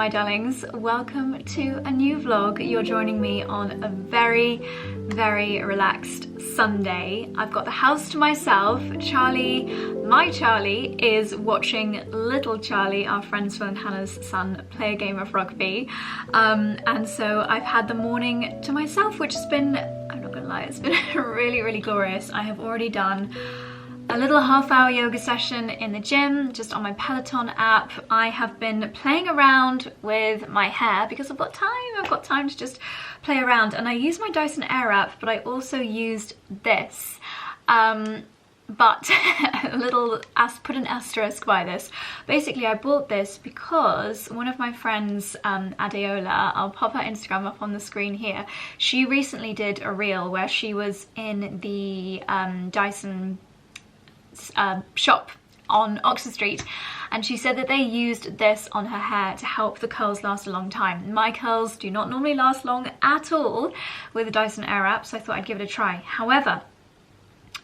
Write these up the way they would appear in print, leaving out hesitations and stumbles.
my darlings, welcome to a new vlog. You're joining me on a very relaxed Sunday. I've got the house to myself. My Charlie is watching little Charlie, our friend Phil and Hannah's son, play a game of rugby. And so I've had the morning to myself, which has been, I'm not gonna lie, it's been really glorious. I have already done a little half-hour yoga session in the gym, just on my Peloton app. I have been playing around with my hair because I've got time to just play around. And I use my Dyson Airwrap, but I also used this. But put an asterisk by this. Basically, I bought this because one of my friends, Adeola, I'll pop her Instagram up on the screen here. She recently did a reel where she was in the Dyson shop on Oxford Street, and she said that they used this on her hair to help the curls last a long time. My curls do not normally last long at all with a Dyson Airwrap, so I thought I'd give it a try. However,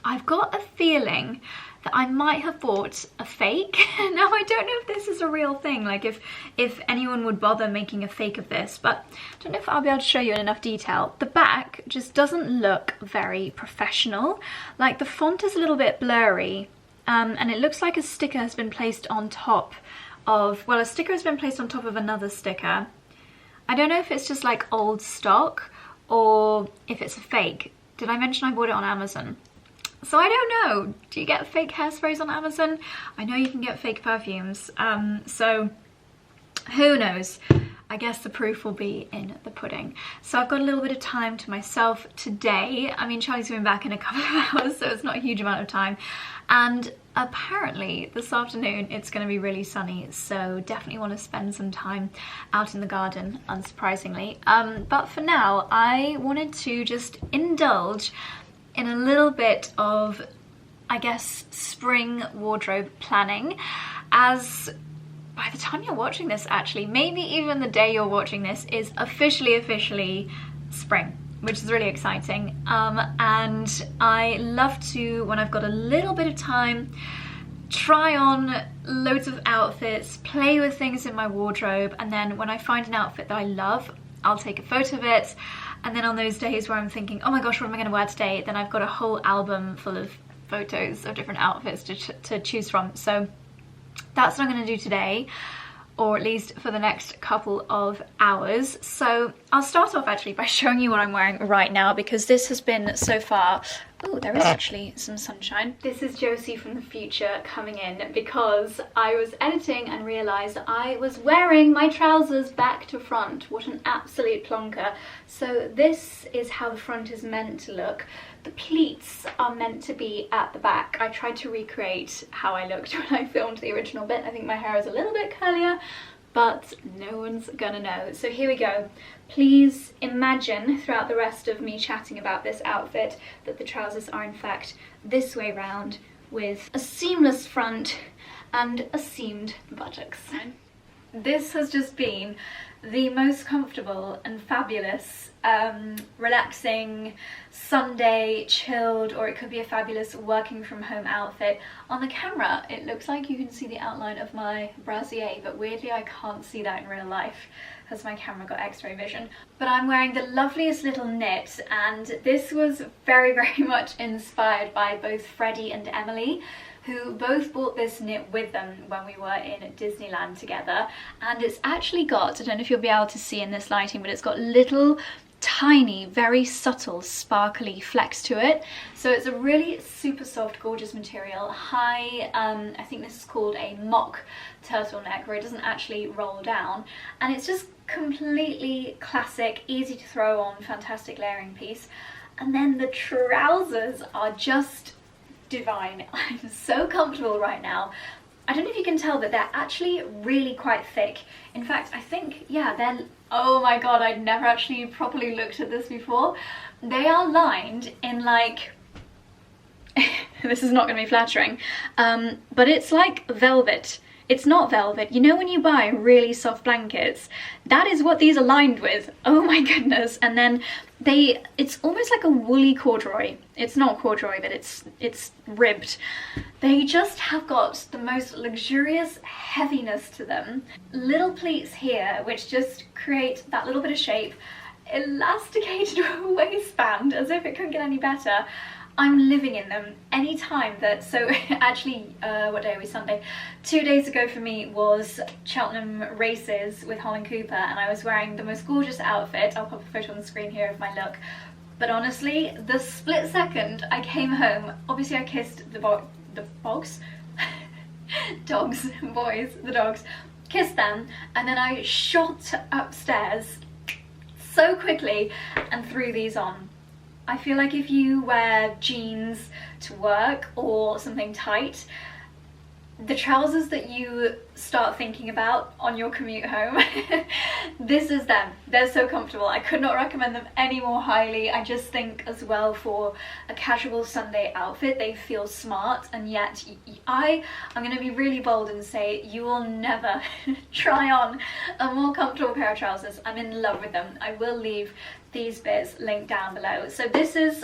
I've got a feeling that I might have bought a fake. Now, I don't know if this is a real thing, like if anyone would bother making a fake of this, but I don't know if I'll be able to show you in enough detail. The back just doesn't look very professional. Like, the font is a little bit blurry, and it looks like a sticker has been placed on top of, well, a sticker has been placed on top of another sticker. I don't know if it's just like old stock or if it's a fake. Did I mention I bought it on Amazon? So I don't know, do you get fake hairsprays on Amazon? I know you can get fake perfumes, so who knows? I guess the proof will be in the pudding. So I've got a little bit of time to myself today. I mean, Charlie's been back in a couple of hours, so it's not a huge amount of time. And apparently this afternoon it's going to be really sunny, so definitely want to spend some time out in the garden, unsurprisingly. But for now, I wanted to just indulge in a little bit of, I guess, spring wardrobe planning, as by the time you're watching this, actually, maybe even the day you're watching this, is officially spring, which is really exciting. And I love to, when I've got a little bit of time, try on loads of outfits, play with things in my wardrobe, and then when I find an outfit that I love, I'll take a photo of it. And then on those days where I'm thinking, oh my gosh, what am I going to wear today? Then I've got a whole album full of photos of different outfits to choose from. So that's what I'm going to do today, or at least for the next couple of hours. So I'll start off actually by showing you what I'm wearing right now, because this has been so far... Oh, there is actually some sunshine. This is Josie from the future coming in, because I was editing and realised I was wearing my trousers back to front. What an absolute plonker. So this is how the front is meant to look. The pleats are meant to be at the back. I tried to recreate how I looked when I filmed the original bit. I think my hair is a little bit curlier, but no one's gonna know. So here we go. Please imagine throughout the rest of me chatting about this outfit that the trousers are in fact this way round, with a seamless front and a seamed buttocks. This has just been the most comfortable and fabulous, relaxing Sunday, chilled, or it could be a fabulous working from home outfit. On the camera, it looks like you can see the outline of my brassiere, but weirdly I can't see that in real life because my camera got x-ray vision. But I'm wearing the loveliest little knit, and this was very much inspired by both Freddie and Emily, who both bought this knit with them when we were in Disneyland together. And it's actually got, I don't know if you'll be able to see in this lighting, but it's got little tiny, very subtle, sparkly flecks to it. So it's a really super soft, gorgeous material. High, I think this is called a mock turtleneck, where it doesn't actually roll down. And it's just completely classic, easy to throw on, fantastic layering piece. And then the trousers are just divine. I'm so comfortable right now. I don't know if you can tell, but they're actually really quite thick. In fact, I think, yeah, they're, oh my god, I'd never actually properly looked at this before. They are lined in like, this is not going to be flattering, but it's like velvet It's not velvet. You know when you buy really soft blankets? That is what these are lined with. Oh my goodness. And then it's almost like a woolly corduroy. It's not corduroy, but it's ribbed. They just have got the most luxurious heaviness to them. Little pleats here, which just create that little bit of shape. Elasticated waistband, as if it couldn't get any better. I'm living in them anytime that, so actually, what day are we, Sunday? 2 days ago for me was Cheltenham races with Holland Cooper, and I was wearing the most gorgeous outfit. I'll pop a photo on the screen here of my look. But honestly, the split second I came home, obviously I kissed the dogs, the dogs, kissed them, and then I shot upstairs so quickly and threw these on. I feel like if you wear jeans to work or something tight, the trousers that you start thinking about on your commute home, this is them. They're so comfortable. I could not recommend them any more highly. I just think as well for a casual Sunday outfit, they feel smart, and yet I'm going to be really bold and say you will never try on a more comfortable pair of trousers. I'm in love with them. I will leave these bits linked down below. So this is,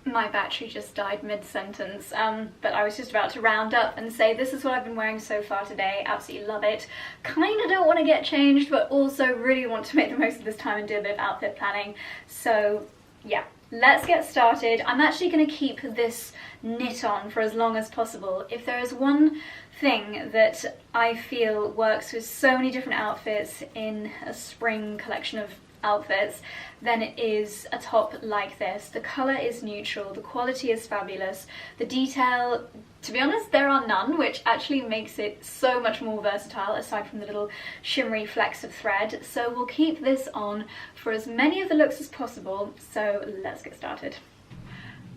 my battery just died mid-sentence, but I was just about to round up and say this is what I've been wearing so far today. Absolutely love it. Kind of don't want to get changed, but also really want to make the most of this time and do a bit of outfit planning. So yeah, let's get started. I'm actually going to keep this knit on for as long as possible. If there is one thing that I feel works with so many different outfits in a spring collection of outfits, then it is a top like this. The colour is neutral, the quality is fabulous, the detail, to be honest, there are none, which actually makes it so much more versatile aside from the little shimmery flecks of thread. So we'll keep this on for as many of the looks as possible, so let's get started.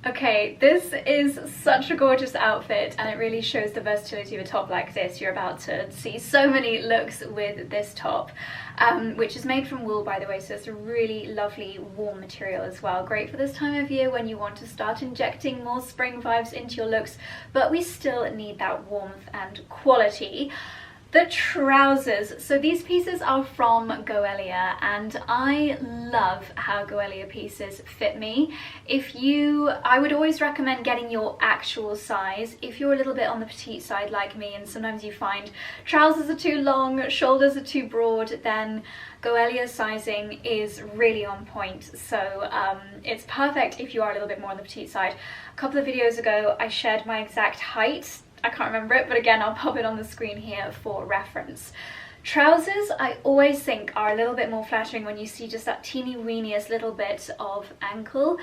Okay, this is such a gorgeous outfit, and it really shows the versatility of a top like this. You're about to see so many looks with this top, which is made from wool, by the way, so it's a really lovely warm material as well. Great for this time of year when you want to start injecting more spring vibes into your looks, but we still need that warmth and quality. The trousers. So these pieces are from Goelia, and I love how Goelia pieces fit me. I would always recommend getting your actual size. If you're a little bit on the petite side like me, and sometimes you find trousers are too long, shoulders are too broad, then Goelia sizing is really on point. So it's perfect if you are a little bit more on the petite side. A couple of videos ago I shared my exact height. I can't remember it, but again, I'll pop it on the screen here for reference. Trousers, I always think, are a little bit more flattering when you see just that teeny weeniest little bit of ankle.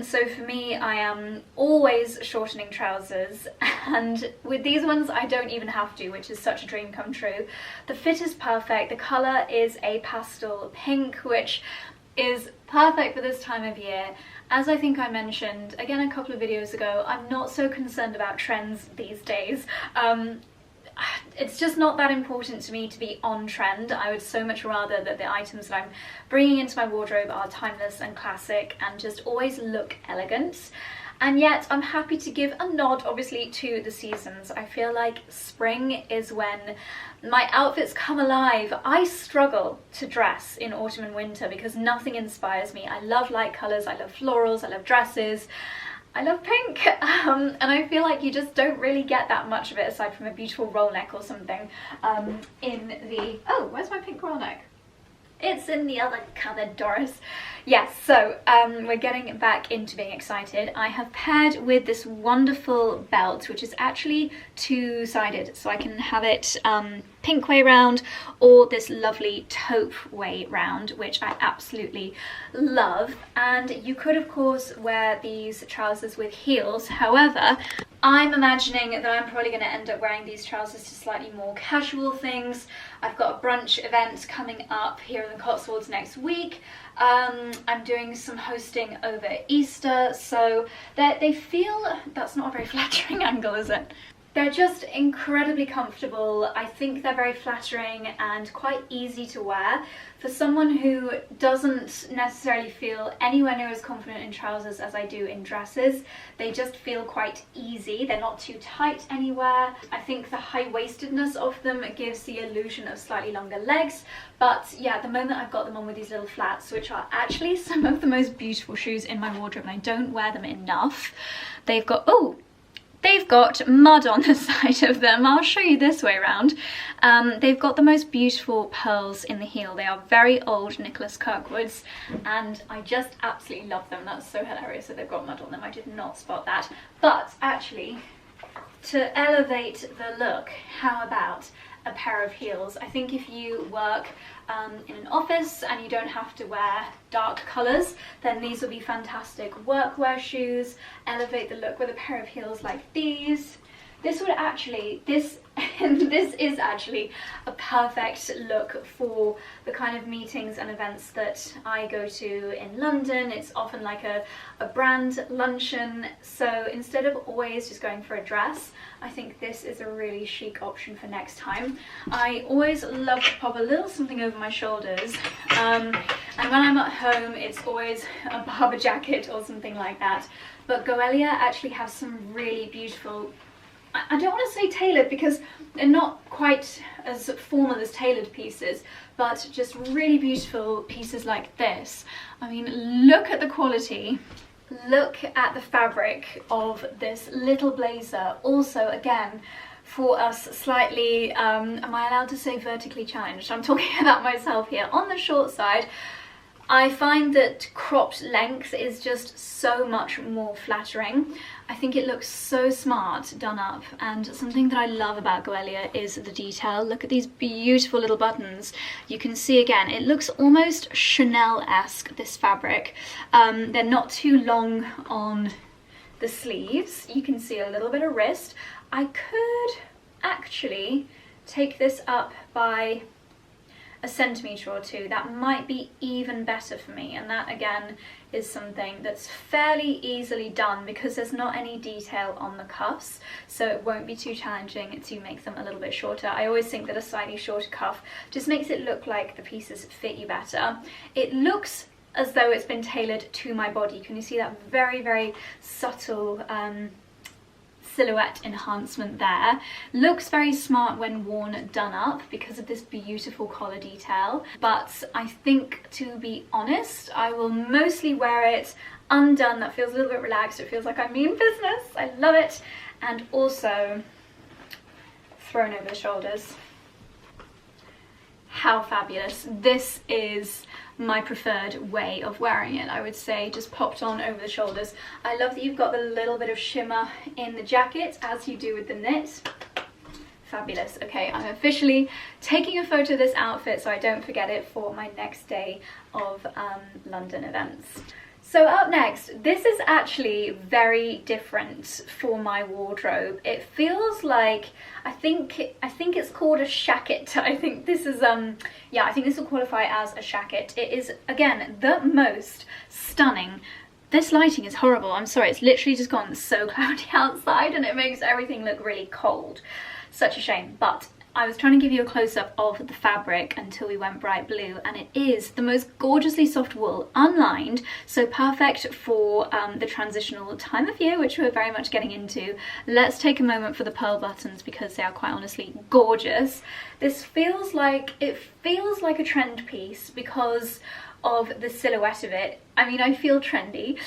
So for me, I am always shortening trousers, and with these ones, I don't even have to, which is such a dream come true. The fit is perfect. The colour is a pastel pink, which is perfect for this time of year. As I think I mentioned, again, a couple of videos ago, I'm not so concerned about trends these days. It's just not that important to me to be on trend. I would so much rather that the items that I'm bringing into my wardrobe are timeless and classic and just always look elegant. And yet I'm happy to give a nod, obviously, to the seasons. I feel like spring is when my outfits come alive. I struggle to dress in autumn and winter because nothing inspires me. I love light colours, I love florals, I love dresses, I love pink, and I feel like you just don't really get that much of it aside from a beautiful roll neck or something in the... Oh, where's my pink roll neck? It's in the other cupboard, Doris. Yes, so we're getting back into being excited. I have paired with this wonderful belt, which is actually two-sided, so I can have it pink way round or this lovely taupe way round, which I absolutely love. And you could, of course, wear these trousers with heels. However, I'm imagining that I'm probably going to end up wearing these trousers to slightly more casual things. I've got a brunch event coming up here in the Cotswolds next week. I'm doing some hosting over Easter, so they feel... That's not a very flattering angle, is it? They're just incredibly comfortable. I think they're very flattering and quite easy to wear. For someone who doesn't necessarily feel anywhere near as confident in trousers as I do in dresses, they just feel quite easy. They're not too tight anywhere. I think the high-waistedness of them gives the illusion of slightly longer legs. But yeah, at the moment I've got them on with these little flats, which are actually some of the most beautiful shoes in my wardrobe, and I don't wear them enough. They've got, they've got mud on the side of them. I'll show you this way around. They've got the most beautiful pearls in the heel. They are very old Nicholas Kirkwoods, and I just absolutely love them. That's so hilarious that they've got mud on them. I did not spot that. But actually, to elevate the look, how about a pair of heels? I think if you work in an office and you don't have to wear dark colours, then these will be fantastic workwear shoes. Elevate the look with a pair of heels like these. This would actually, this is actually a perfect look for the kind of meetings and events that I go to in London. It's often like a brand luncheon, so instead of always just going for a dress, I think this is a really chic option for next time. I always love to pop a little something over my shoulders, and when I'm at home it's always a Barber jacket or something like that. But Goelia actually have some really beautiful, I don't want to say tailored because they're not quite as formal as tailored pieces, but just really beautiful pieces like this. I mean, look at the quality. Look at the fabric of this little blazer. Also, again, for us slightly, am I allowed to say vertically challenged? I'm talking about myself here. On the short side, I find that cropped length is just so much more flattering. I think it looks so smart done up, and something that I love about Goelia is the detail. Look at these beautiful little buttons. You can see again, it looks almost Chanel-esque, this fabric. They're not too long on the sleeves. You can see a little bit of wrist. I could actually take this up by a centimetre or two. That might be even better for me, and that again is something that's fairly easily done because there's not any detail on the cuffs, so it won't be too challenging to make them a little bit shorter. I always think that a slightly shorter cuff just makes it look like the pieces fit you better. It looks as though it's been tailored to my body. Can you see that very, very subtle silhouette enhancement there? Looks very smart when worn done up because of this beautiful collar detail, but I think, to be honest, I will mostly wear it undone. That feels a little bit relaxed. It feels like I mean business. I love it. And also thrown over the shoulders. How fabulous. This is my preferred way of wearing it, I would say, just popped on over the shoulders. I love that you've got the little bit of shimmer in the jacket, as you do with the knit. Fabulous. Okay, I'm officially taking a photo of this outfit so I don't forget it for my next day of London events. So up next, this is actually very different for my wardrobe. It feels like, I think it's called a shacket. I think this is, yeah, I think this will qualify as a shacket. It is, again, the most stunning. This lighting is horrible. I'm sorry, it's literally just gone so cloudy outside and it makes everything look really cold. Such a shame, but I was trying to give you a close-up of the fabric until we went bright blue, and it is the most gorgeously soft wool, unlined, so perfect for the transitional time of year, which we're very much getting into. Let's take a moment for the pearl buttons because they are quite honestly gorgeous. This feels like, it feels like a trend piece because of the silhouette of it. I mean, I feel trendy.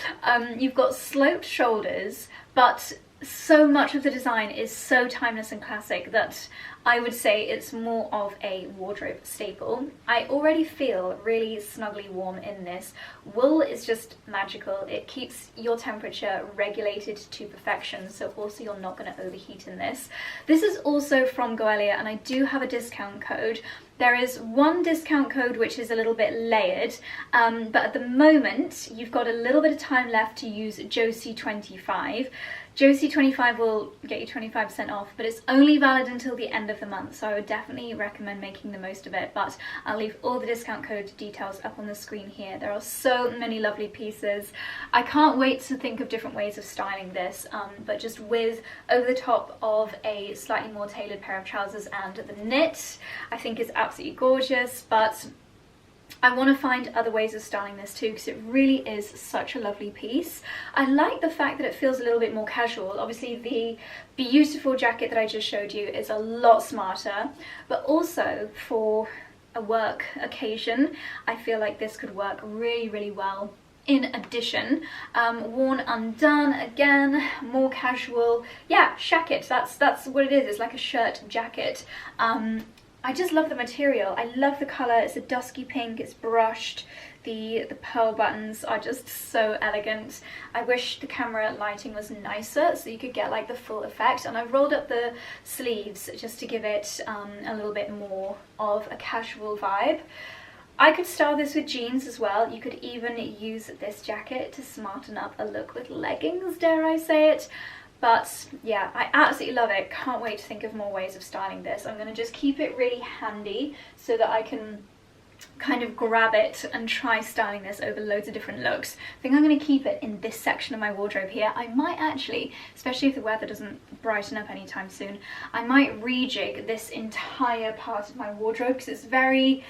You've got sloped shoulders, but so much of the design is so timeless and classic that I would say it's more of a wardrobe staple. I already feel really snugly warm in this. Wool is just magical. It keeps your temperature regulated to perfection, so also you're not going to overheat in this. This is also from Goelia, and I do have a discount code. There is one discount code which is a little bit layered, but at the moment you've got a little bit of time left to use Josie25. Josie25 will get you 25% off, but it's only valid until the end of the month, so I would definitely recommend making the most of it. But I'll leave all the discount code details up on the screen here. There are so many lovely pieces. I can't wait to think of different ways of styling this, but just with over the top of a slightly more tailored pair of trousers and the knit, I think is absolutely gorgeous. But I want to find other ways of styling this too, because it really is such a lovely piece. I like the fact that it feels a little bit more casual. Obviously the beautiful jacket that I just showed you is a lot smarter, but also for a work occasion, I feel like this could work really, really well. In addition, worn undone, again, more casual. Yeah, shacket, that's what it is. It's like a shirt jacket. I just love the material. I love the colour. It's a dusky pink, it's brushed. The pearl buttons are just so elegant. I wish the camera lighting was nicer so you could get like the full effect. And I've rolled up the sleeves just to give it a little bit more of a casual vibe. I could style this with jeans as well. You could even use this jacket to smarten up a look with leggings, dare I say it. But yeah, I absolutely love it. Can't wait to think of more ways of styling this. I'm going to just keep it really handy so that I can kind of grab it and try styling this over loads of different looks. I think I'm going to keep it in this section of my wardrobe here. I might actually, especially if the weather doesn't brighten up anytime soon, I might rejig this entire part of my wardrobe because it's very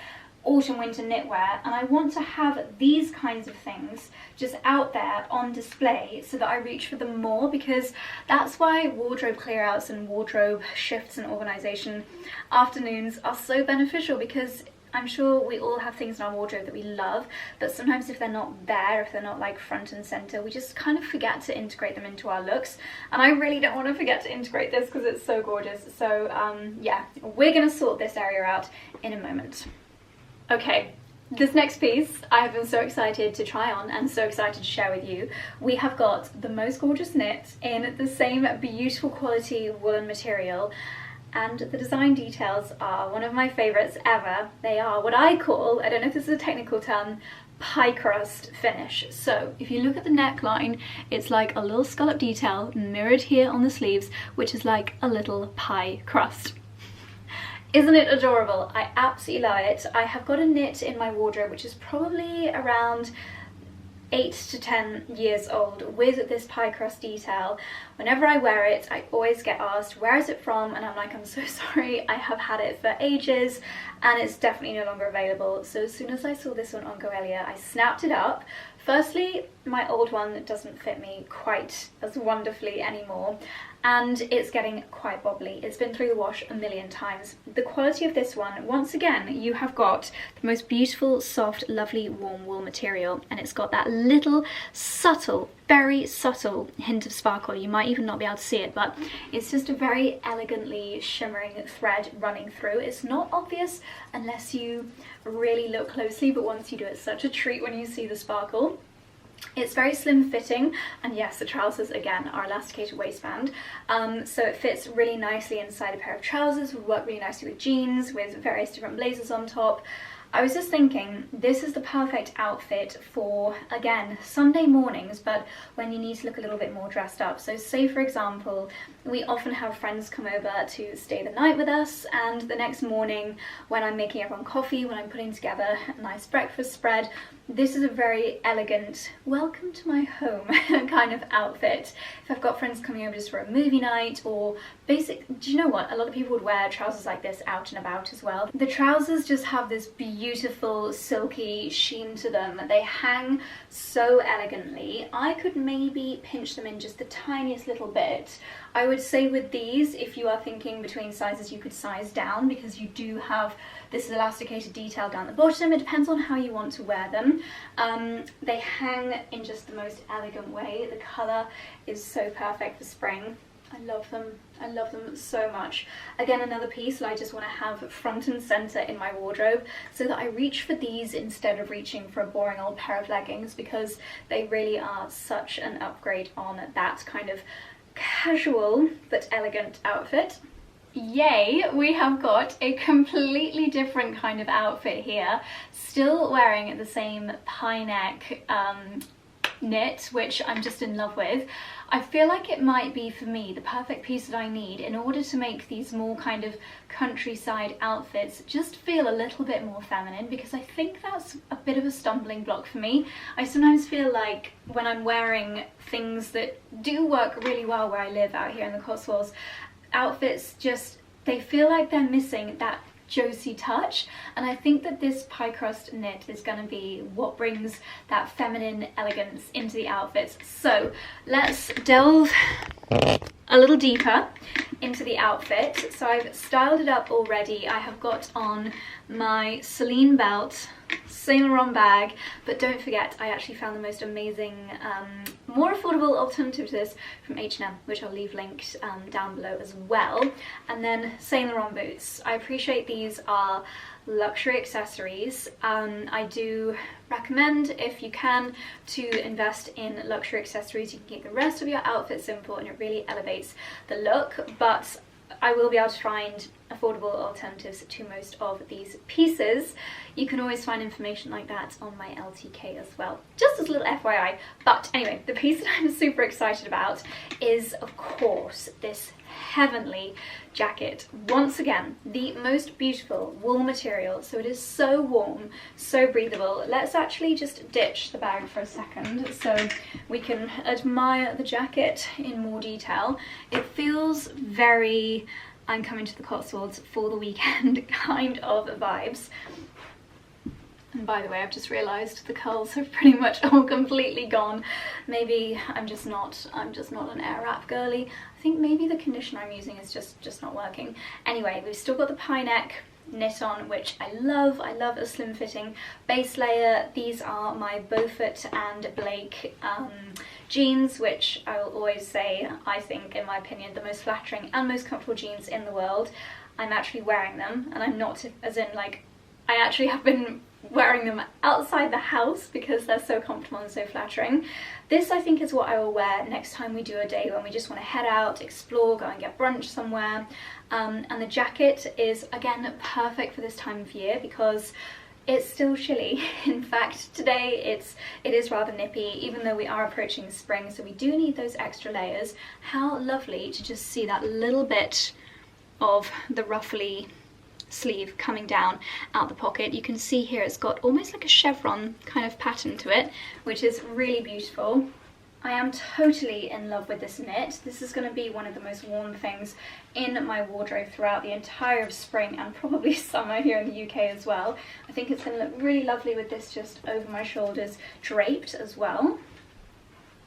autumn winter knitwear, and I want to have these kinds of things just out there on display so that I reach for them more, because that's why wardrobe clear outs and wardrobe shifts and organisation afternoons are so beneficial, because I'm sure we all have things in our wardrobe that we love, but sometimes if they're not there, if they're not like front and centre, we just kind of forget to integrate them into our looks. And I really don't want to forget to integrate this because it's so gorgeous. So yeah, we're going to sort this area out in a moment. Okay, this next piece I have been so excited to try on and so excited to share with you. We have got the most gorgeous knit in the same beautiful quality woolen material, and the design details are one of my favourites ever. They are what I call, I don't know if this is a technical term, pie crust finish. So if you look at the neckline, it's like a little scallop detail mirrored here on the sleeves, which is like a little pie crust. Isn't it adorable? I absolutely love it. I have got a knit in my wardrobe which is probably around 8 to 10 years old with this pie crust detail. Whenever I wear it, I always get asked, where is it from? And I'm like, I'm so sorry, I have had it for ages and it's definitely no longer available. So as soon as I saw this one on Goelia, I snapped it up. Firstly, my old one doesn't fit me quite as wonderfully anymore, and it's getting quite bobbly. It's been through the wash a million times. The quality of this one, once again, you have got the most beautiful, soft, lovely, warm wool material, and it's got that little subtle, very subtle hint of sparkle. You might even not be able to see it, but it's just a very elegantly shimmering thread running through. It's not obvious unless you really look closely, but once you do, it's such a treat when you see the sparkle. It's very slim fitting, and yes, the trousers again are elasticated waistband, so it fits really nicely inside a pair of trousers, would work really nicely with jeans, with various different blazers on top. I was just thinking, this is the perfect outfit for, again, Sunday mornings, but when you need to look a little bit more dressed up. So say, for example, we often have friends come over to stay the night with us, and the next morning when I'm making everyone coffee, when I'm putting together a nice breakfast spread, this is a very elegant, welcome to my home kind of outfit. If I've got friends coming over just for a movie night or basic, do you know what? A lot of people would wear trousers like this out and about as well. The trousers just have this beautiful silky sheen to them. They hang so elegantly. I could maybe pinch them in just the tiniest little bit. I would say with these, if you are thinking between sizes, you could size down because you do have this elasticated detail down the bottom. It depends on how you want to wear them. They hang in just the most elegant way. The colour is so perfect for spring. I love them. I love them so much. Again, another piece that I just want to have front and centre in my wardrobe so that I reach for these instead of reaching for a boring old pair of leggings, because they really are such an upgrade on that kind of casual but elegant outfit. Yay, we have got a completely different kind of outfit here, still wearing the same pie neck knit, which I'm just in love with. I feel like it might be for me the perfect piece that I need in order to make these more kind of countryside outfits just feel a little bit more feminine, because I think that's a bit of a stumbling block for me. I sometimes feel like when I'm wearing things that do work really well where I live out here in the Cotswolds, outfits just, they feel like they're missing that Josie touch, and I think that this pie crust knit is going to be what brings that feminine elegance into the outfits. So let's delve a little deeper into the outfit. So I've styled it up already. I have got on my Celine belt, Saint Laurent bag, but don't forget I actually found the most amazing, more affordable alternative to this from H&M, which I'll leave linked down below as well. And then Saint Laurent boots. I appreciate these are luxury accessories. I do recommend, if you can, to invest in luxury accessories. You can keep the rest of your outfit simple and it really elevates the look, but I will be able to find affordable alternatives to most of these pieces. You can always find information like that on my LTK as well, just as a little FYI. But anyway, the piece that I'm super excited about is, of course, this heavenly jacket. Once again, the most beautiful wool material, so it is so warm, so breathable. Let's actually just ditch the bag for a second so we can admire the jacket in more detail. It feels very I'm coming to the Cotswolds for the weekend kind of vibes. And by the way, I've just realised the curls have pretty much all completely gone. Maybe I'm just not an air wrap girly. I think maybe the conditioner I'm using is just not working. Anyway, we've still got the pie neck knit on, which I love. I love a slim fitting base layer. These are my Beaufort and Blake jeans, which I will always say, I think, in my opinion, the most flattering and most comfortable jeans in the world. I'm actually wearing them, and I'm not, as in like, I actually have been wearing them outside the house because they're so comfortable and so flattering. This, I think, is what I will wear next time we do a day when we just want to head out, explore, go and get brunch somewhere. And the jacket is, again, perfect for this time of year because it's still chilly. In fact, today it is rather nippy, even though we are approaching spring, so we do need those extra layers. How lovely to just see that little bit of the ruffly sleeve coming down out the pocket. You can see here it's got almost like a chevron kind of pattern to it, which is really beautiful. I am totally in love with this knit. This is going to be one of the most worn things in my wardrobe throughout the entire of spring and probably summer here in the UK as well. I think it's going to look really lovely with this just over my shoulders draped as well.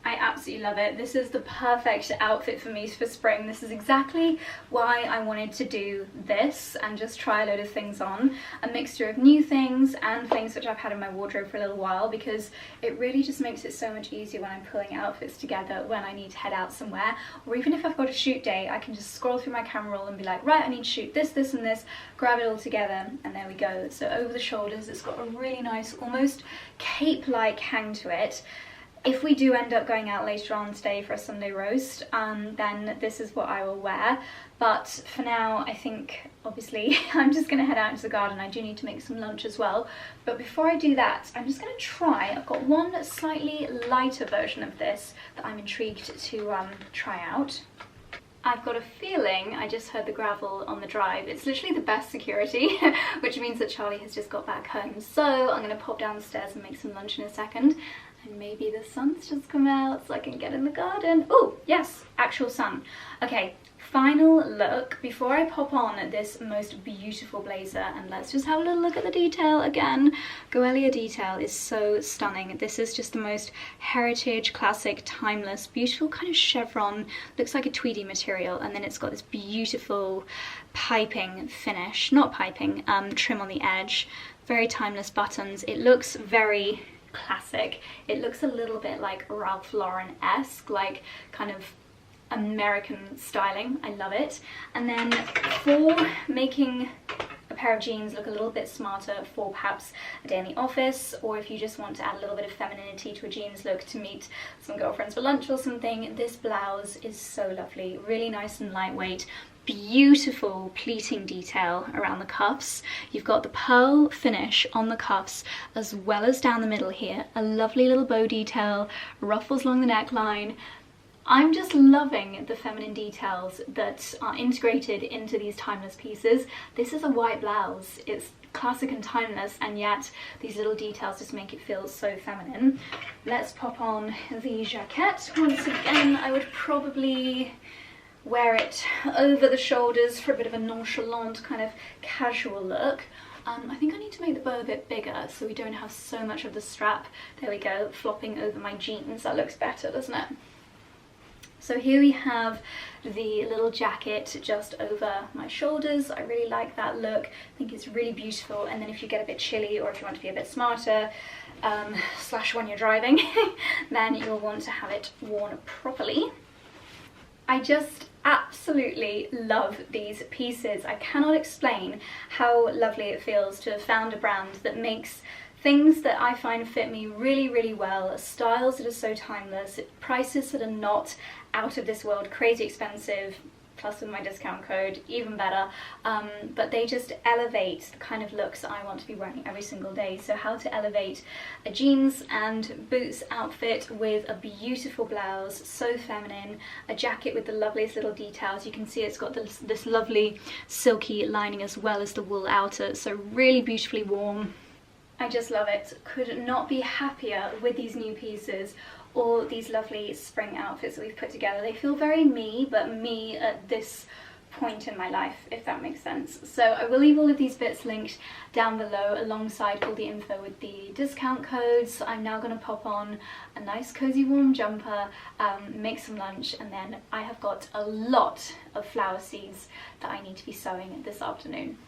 I absolutely love it. This is the perfect outfit for me for spring. This is exactly why I wanted to do this and just try a load of things on. A mixture of new things and things which I've had in my wardrobe for a little while, because it really just makes it so much easier when I'm pulling outfits together when I need to head out somewhere. Or even if I've got a shoot day, I can just scroll through my camera roll and be like, right, I need to shoot this, this and this, grab it all together, and there we go. So over the shoulders, it's got a really nice, almost cape-like hang to it. If we do end up going out later on today for a Sunday roast, then this is what I will wear. But for now, I think, obviously, I'm just going to head out into the garden. I do need to make some lunch as well. But before I do that, I'm just going to try. I've got one slightly lighter version of this that I'm intrigued to try out. I've got a feeling I just heard the gravel on the drive. It's literally the best security, which means that Charlie has just got back home. So I'm going to pop downstairs and make some lunch in a second. And maybe the sun's just come out so I can get in the garden. Oh, yes, actual sun. Okay, final look before I pop on this most beautiful blazer, and let's just have a little look at the detail again. Goelia detail is so stunning. This is just the most heritage, classic, timeless, beautiful kind of chevron. Looks like a tweedy material, and then it's got this beautiful piping finish, not piping, trim on the edge. Very timeless buttons. It looks very classic. It looks a little bit like Ralph Lauren-esque, like kind of American styling. I love it. And then for making a pair of jeans look a little bit smarter for perhaps a day in the office, or if you just want to add a little bit of femininity to a jeans look to meet some girlfriends for lunch or something, this blouse is so lovely. Really nice and lightweight. Beautiful pleating detail around the cuffs. You've got the pearl finish on the cuffs as well as down the middle here. A lovely little bow detail, ruffles along the neckline. I'm just loving the feminine details that are integrated into these timeless pieces. This is a white blouse. It's classic and timeless, and yet these little details just make it feel so feminine. Let's pop on the jacket. Once again, I would probably wear it over the shoulders for a bit of a nonchalant kind of casual look. I think I need to make the bow a bit bigger so we don't have so much of the strap, there we go, flopping over my jeans. That looks better, doesn't it? So here we have the little jacket just over my shoulders. I really like that look. I think it's really beautiful. And then if you get a bit chilly, or if you want to be a bit smarter, slash when you're driving, then you'll want to have it worn properly. I just absolutely love these pieces. I cannot explain how lovely it feels to have found a brand that makes things that I find fit me really, really well, styles that are so timeless, prices that are not out of this world, crazy expensive, plus with my discount code, even better, but they just elevate the kind of looks that I want to be wearing every single day. So how to elevate a jeans and boots outfit with a beautiful blouse, so feminine, a jacket with the loveliest little details. You can see it's got this lovely silky lining as well as the wool outer, so really beautifully warm. I just love it. Could not be happier with these new pieces or these lovely spring outfits that we've put together. They feel very me, but me at this point in my life, if that makes sense. So I will leave all of these bits linked down below alongside all the info with the discount codes. I'm now going to pop on a nice cozy warm jumper, make some lunch, and then I have got a lot of flower seeds that I need to be sowing this afternoon.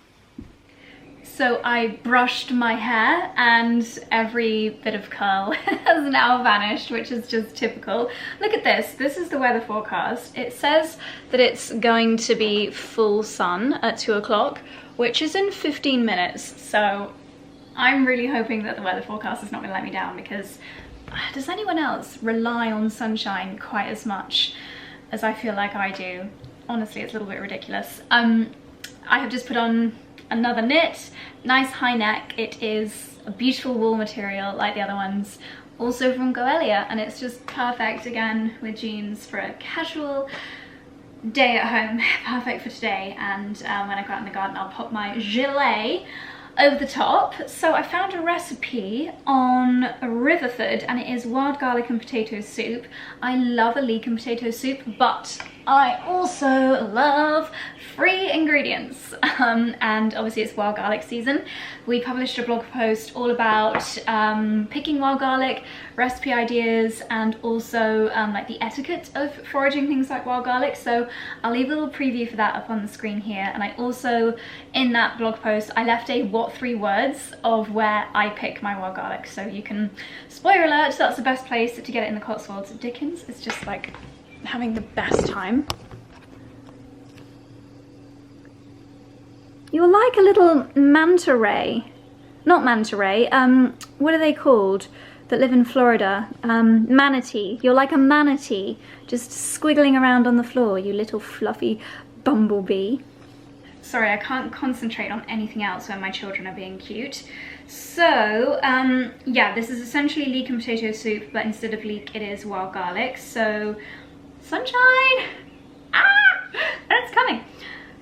So I brushed my hair and every bit of curl has now vanished, which is just typical. Look at this. This is the weather forecast. It says that it's going to be full sun at 2 o'clock, which is in 15 minutes. So I'm really hoping that the weather forecast is not going to let me down, because does anyone else rely on sunshine quite as much as I feel like I do? Honestly, it's a little bit ridiculous. I have just put on another knit, nice high neck. It is a beautiful wool material like the other ones, also from Goelia, and it's just perfect again with jeans for a casual day at home. Perfect for today. And when I go out in the garden, I'll pop my gilet over the top. So I found a recipe on Riverford, and it is wild garlic and potato soup. I love a leek and potato soup, but I also love free ingredients, and obviously it's wild garlic season. We published a blog post all about picking wild garlic, recipe ideas, and also like the etiquette of foraging things like wild garlic. So I'll leave a little preview for that up on the screen here. And I also, in that blog post, I left a what 3 words of where I pick my wild garlic, so you can, spoiler alert, that's the best place to get it in the Cotswolds. Dickens is just like having the best time. You're like a little manta ray. Not manta ray, what are they called that live in Florida? Manatee. You're like a manatee, just squiggling around on the floor, you little fluffy bumblebee. Sorry, I can't concentrate on anything else when my children are being cute. So, yeah, this is essentially leek and potato soup, but instead of leek, it is wild garlic. So, sunshine! Ah! It's coming!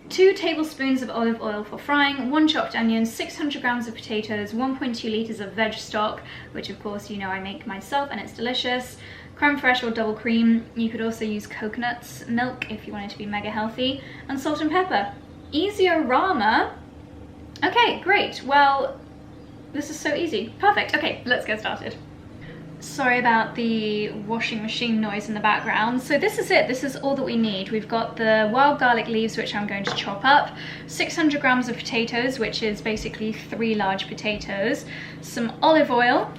2 tablespoons of olive oil for frying, 1 chopped onion, 600 grams of potatoes, 1.2 litres of veg stock, which of course you know I make myself and it's delicious, creme fraiche or double cream. You could also use coconut milk if you want it to be mega healthy, and salt and pepper. Easy-orama. Okay, great. Well, this is so easy. Perfect. Okay, let's get started. Sorry about the washing machine noise in the background. So this is it. This is all that we need. We've got the wild garlic leaves, which I'm going to chop up, 600 grams of potatoes, which is basically 3 large potatoes, some olive oil,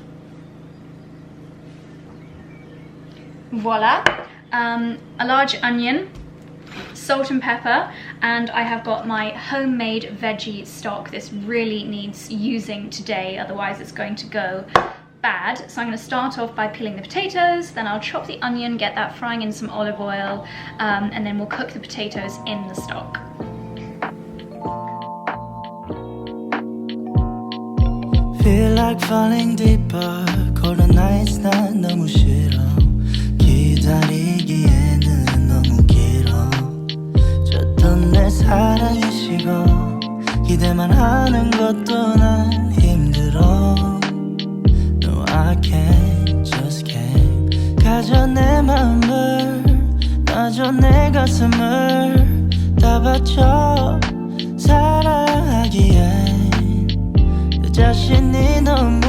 voila, a large onion, salt and pepper, and I have got my homemade veggie stock. This really needs using today, otherwise it's going to go bad. So I'm going to start off by peeling the potatoes, then I'll chop the onion, get that frying in some olive oil, and then we'll cook the potatoes in the stock. Feel like falling deeper. Cold nights 난 너무 싫어. 기다리기에는 너무 길어. 줬던 내 사랑이 식어. 기대만 하는 것도 난 힘들어. No, I can't, just can't. 가져 내 마음을, 놔줘 내 가슴을 다 바쳐 사랑하기엔 내 자신이 너무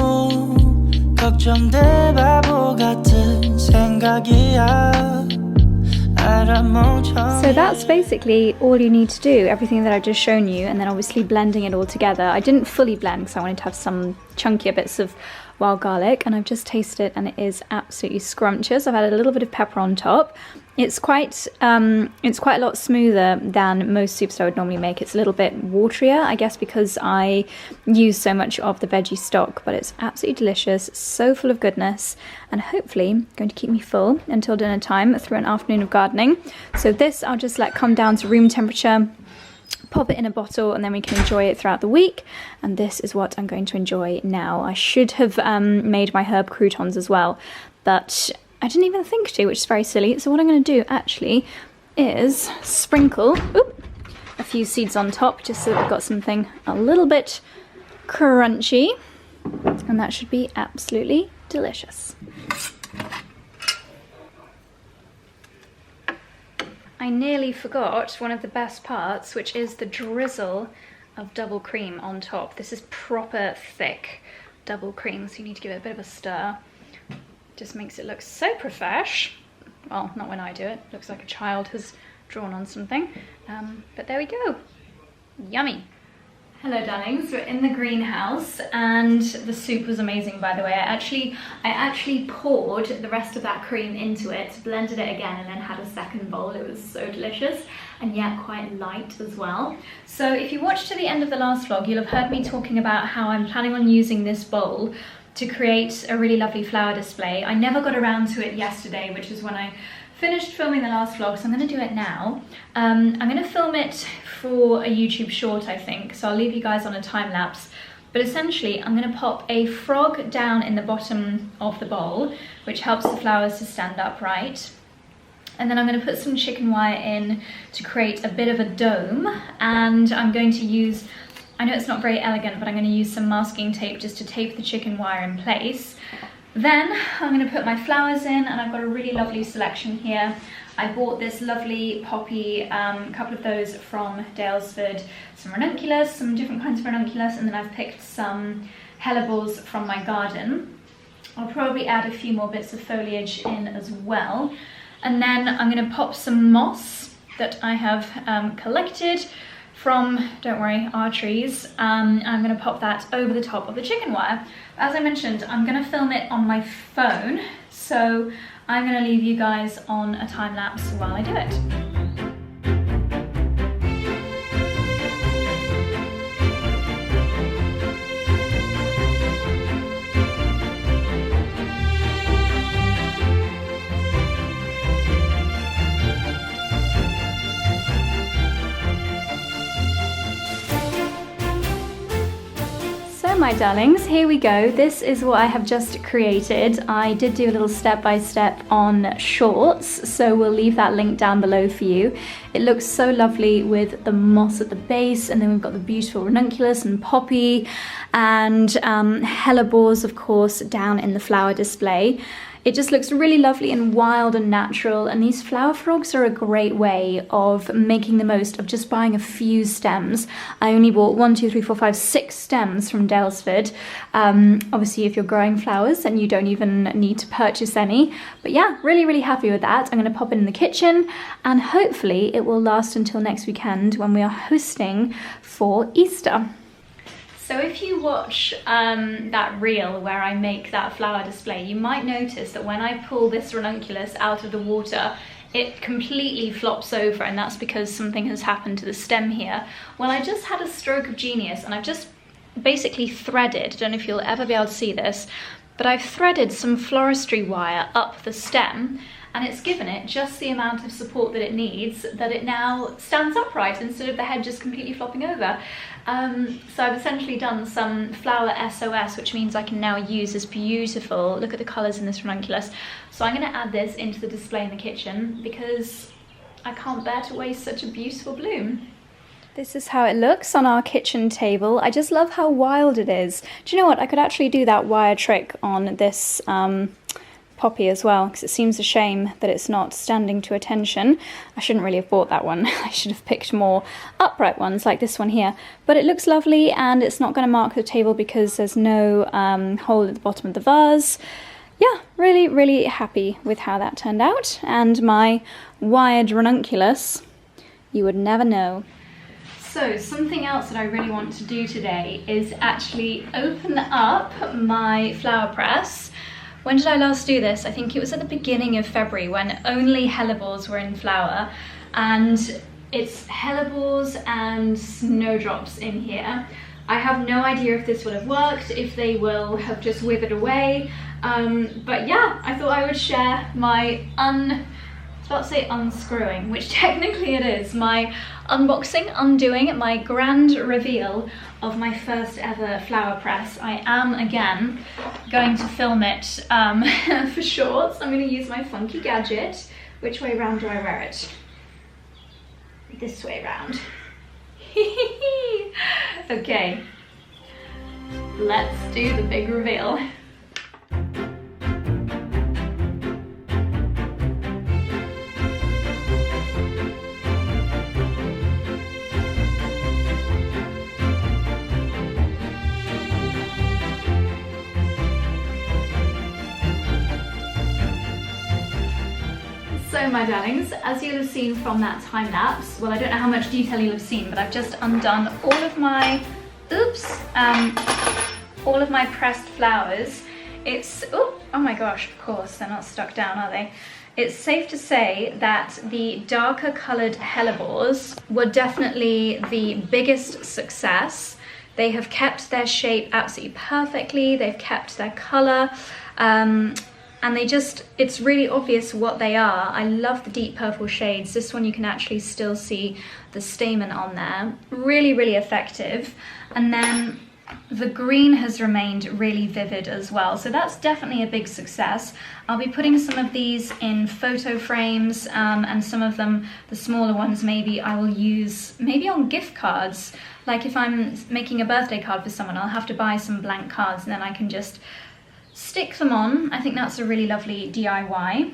걱정돼 바보 같은 생각이야. So that's basically all you need to do, everything that I've just shown you, and then obviously blending it all together. I didn't fully blend because I wanted to have some chunkier bits of wild garlic, and I've just tasted it and it is absolutely scrumptious. I've added a little bit of pepper on top. It's quite a lot smoother than most soups I would normally make. It's a little bit waterier, I guess, because I use so much of the veggie stock, but it's absolutely delicious, so full of goodness, and hopefully going to keep me full until dinner time through an afternoon of gardening. So this I'll just let come down to room temperature, pop it in a bottle, and then we can enjoy it throughout the week. And this is what I'm going to enjoy now. I should have made my herb croutons as well, but I didn't even think to, which is very silly. So what I'm going to do actually is sprinkle a few seeds on top, just so that we've got something a little bit crunchy, and that should be absolutely delicious. I nearly forgot one of the best parts, which is the drizzle of double cream on top. This is proper thick double cream, so you need to give it a bit of a stir. Just makes it look so profesh. Well, not when I do it. Looks like a child has drawn on something. But there we go. Yummy. Hello darlings, we're in the greenhouse and the soup was amazing, by the way. I actually poured the rest of that cream into it, blended it again, and then had a second bowl. It was so delicious and yet quite light as well. So if you watched to the end of the last vlog, you'll have heard me talking about how I'm planning on using this bowl to create a really lovely flower display. I never got around to it yesterday, which is when I finished filming the last vlog, so I'm going to do it now. I'm going to film it for a YouTube short, I think, so I'll leave you guys on a time lapse. But essentially, I'm going to pop a frog down in the bottom of the bowl, which helps the flowers to stand upright. And then I'm going to put some chicken wire in to create a bit of a dome, and I'm going to use, I know it's not very elegant, but I'm going to use some masking tape just to tape the chicken wire in place. Then I'm going to put my flowers in, and I've got a really lovely selection here. I bought this lovely poppy, couple of those from Daylesford, some ranunculus, some different kinds of ranunculus, and then I've picked some hellebores from my garden. I'll probably add a few more bits of foliage in as well. And then I'm going to pop some moss that I have collected from, don't worry, our trees. I'm going to pop that over the top of the chicken wire. As I mentioned, I'm going to film it on my phone, so I'm going to leave you guys on a time lapse while I do it. My darlings, here we go. This is what I have just created. I did do a little step-by-step on shorts, so we'll leave that link down below for you. It looks so lovely with the moss at the base, and then we've got the beautiful ranunculus and poppy and hellebores, of course, down in the flower display. It just looks really lovely and wild and natural, and these flower frogs are a great way of making the most of just buying a few stems. I only bought 6 stems from Daylesford. Obviously, if you're growing flowers, then you don't even need to purchase any. But yeah, really happy with that. I'm going to pop it in the kitchen, and hopefully it will last until next weekend when we are hosting for Easter. So if you watch that reel where I make that flower display, you might notice that when I pull this ranunculus out of the water, it completely flops over, and that's because something has happened to the stem here. Well, I just had a stroke of genius, and I've just basically threaded, I don't know if you'll ever be able to see this, but I've threaded some floristry wire up the stem, and it's given it just the amount of support that it needs, that it now stands upright instead of the head just completely flopping over. So I've essentially done some flower SOS, which means I can now use this beautiful, look at the colours in this ranunculus. So I'm going to add this into the display in the kitchen because I can't bear to waste such a beautiful bloom. This is how it looks on our kitchen table. I just love how wild it is. Do you know what? I could actually do that wire trick on this poppy as well, because it seems a shame that it's not standing to attention. I shouldn't really have bought that one. I should have picked more upright ones like this one here. But it looks lovely, and it's not going to mark the table because there's no hole at the bottom of the vase. Yeah, really, really happy with how that turned out. And my wired ranunculus, you would never know. So something else that I really want to do today is actually open up my flower press. When did I last do this? I think it was at the beginning of February when only hellebores were in flower, and it's hellebores and snowdrops in here. I have no idea if this will have worked, if they will have just withered away, but yeah, I thought I would share my I was about to say unscrewing, which technically it is, my unboxing, undoing, my grand reveal of my first ever flower press. I am again going to film it for shorts. I'm going to use my funky gadget. Which way round do I wear it? This way round. Okay, let's do the big reveal. So my darlings, as you'll have seen from that time lapse, well, I don't know how much detail you'll have seen, but I've just undone all of my, all of my pressed flowers. It's, oh my gosh, of course, they're not stuck down, are they? It's safe to say that the darker coloured hellebores were definitely the biggest success. They have kept their shape absolutely perfectly, they've kept their colour, and they just, it's really obvious what they are. I love the deep purple shades. This one you can actually still see the stamen on there. Really, really effective. And then the green has remained really vivid as well. So that's definitely a big success. I'll be putting some of these in photo frames, and some of them, the smaller ones, maybe I will use maybe on gift cards. Like if I'm making a birthday card for someone, I'll have to buy some blank cards and then I can just stick them on. I think that's a really lovely DIY.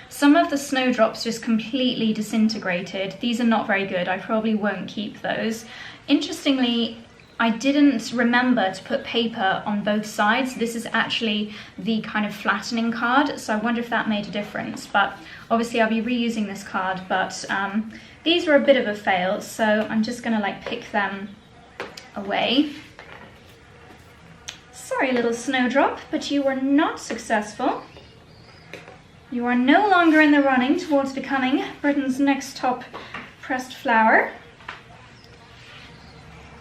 Some of the snowdrops just completely disintegrated. These are not very good. I probably won't keep those. Interestingly, I didn't remember to put paper on both sides. This is actually the kind of flattening card, so I wonder if that made a difference. But obviously I'll be reusing this card, but these were a bit of a fail, so I'm just gonna like pick them away. Sorry, little snowdrop, but you were not successful. You are no longer in the running towards becoming Britain's next top pressed flower.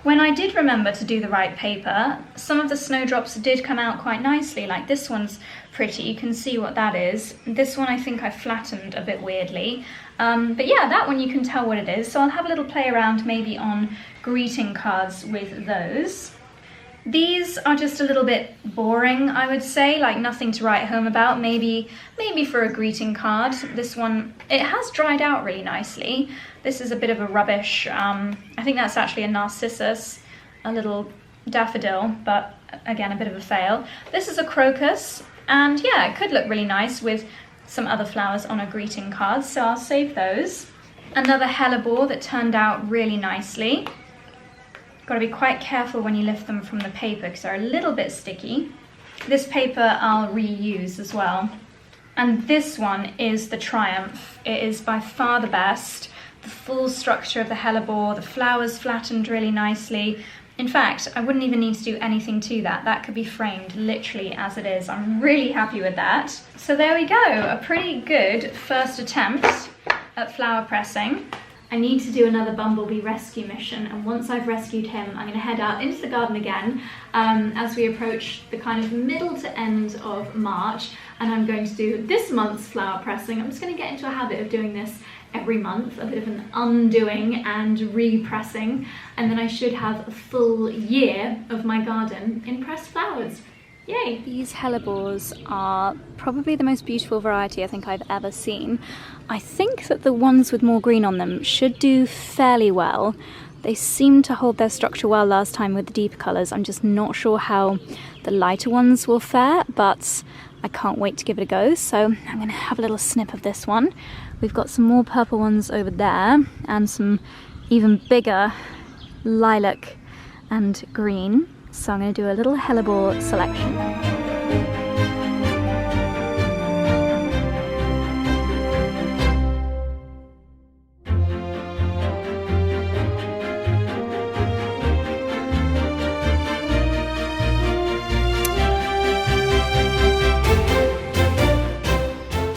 When I did remember to do the right paper, some of the snowdrops did come out quite nicely. Like this one's pretty, you can see what that is. This one I think I flattened a bit weirdly. But yeah, that one you can tell what it is. So I'll have a little play around maybe on greeting cards with those. These are just a little bit boring, I would say, like nothing to write home about, maybe for a greeting card. This one, it has dried out really nicely. This is a bit of a rubbish, I think that's actually a narcissus, a little daffodil, but again, a bit of a fail. This is a crocus, and yeah, it could look really nice with some other flowers on a greeting card, so I'll save those. Another hellebore that turned out really nicely. Got to be quite careful when you lift them from the paper because they're a little bit sticky. This paper I'll reuse as well. And this one is the triumph. It is by far the best. The full structure of the hellebore, the flowers flattened really nicely. In fact, I wouldn't even need to do anything to that. That could be framed literally as it is. I'm really happy with that. So there we go, a pretty good first attempt at flower pressing. I need to do another bumblebee rescue mission, and once I've rescued him, I'm going to head out into the garden again as we approach the kind of middle to end of March, and I'm going to do this month's flower pressing. I'm just going to get into a habit of doing this every month, a bit of an undoing and repressing, and then I should have a full year of my garden in pressed flowers. Yay! These hellebores are probably the most beautiful variety I think I've ever seen. I think that the ones with more green on them should do fairly well. They seemed to hold their structure well last time with the deeper colours. I'm just not sure how the lighter ones will fare, but I can't wait to give it a go. So I'm going to have a little snip of this one. We've got some more purple ones over there and some even bigger lilac and green. So I'm going to do a little hellebore selection.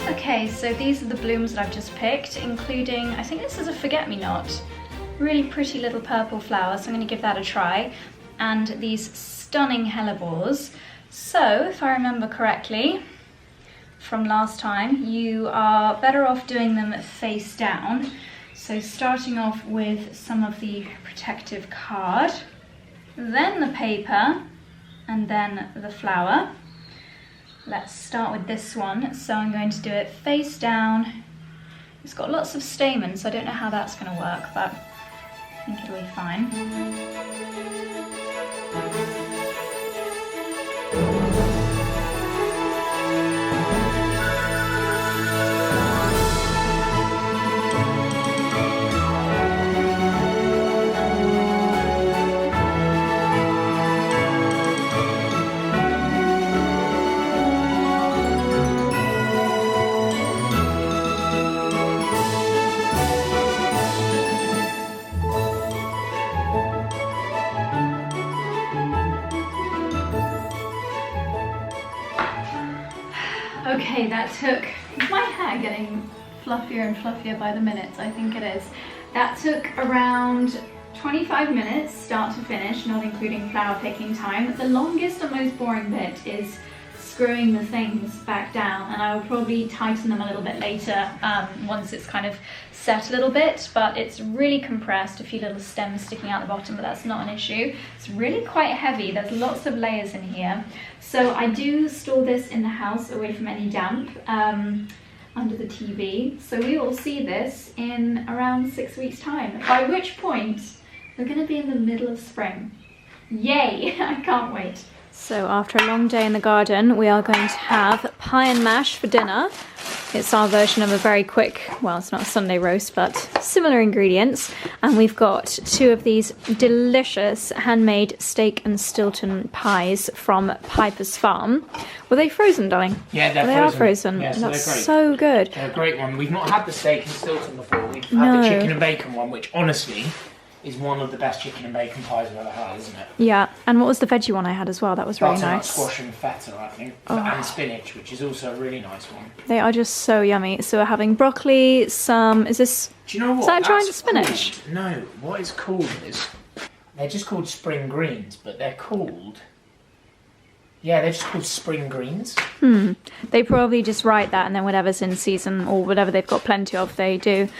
Okay, so these are the blooms that I've just picked, including, I think this is a forget-me-not. Really pretty little purple flower, so I'm going to give that a try. And these stunning hellebores. So, if I remember correctly from last time, you are better off doing them face down. So starting off with some of the protective card, then the paper, and then the flower. Let's start with this one. So I'm going to do it face down. It's got lots of stamens, so I don't know how that's going to work, but I think it'll be fine. Okay, that took, is my hair getting fluffier and fluffier by the minute? I think it is. That took around 25 minutes, start to finish, not including flower picking time. The longest and most boring bit is screwing the things back down, and I will probably tighten them a little bit later once it's kind of set a little bit, but it's really compressed, a few little stems sticking out the bottom, but that's not an issue. It's really quite heavy, there's lots of layers in here. So I do store this in the house away from any damp under the TV. So we will see this in around 6 weeks' time, by which point we're going to be in the middle of spring. Yay! I can't wait. So after a long day in the garden, we are going to have pie and mash for dinner. It's our version of a very quick, well, it's not a Sunday roast, but similar ingredients. And we've got 2 of these delicious handmade steak and Stilton pies from Piper's Farm. Were they frozen, darling? Yeah, they're frozen. They are frozen. Yeah, so that's they're great. So good. They're a great one. We've not had the steak and Stilton before. We've had the chicken and bacon one, which honestly is one of the best chicken and bacon pies I've ever had, isn't it? Yeah, and what was the veggie one I had as well? That was really nice. Squash and feta, I think, and spinach, which is also a really nice one. They are just so yummy. So we're having broccoli, some, is this, do you know what? Is that a giant spinach? Called, no, what it's called is, they're just called spring greens, but they're called, yeah, they're just called spring greens. They probably just write that and then whatever's in season or whatever they've got plenty of, they do.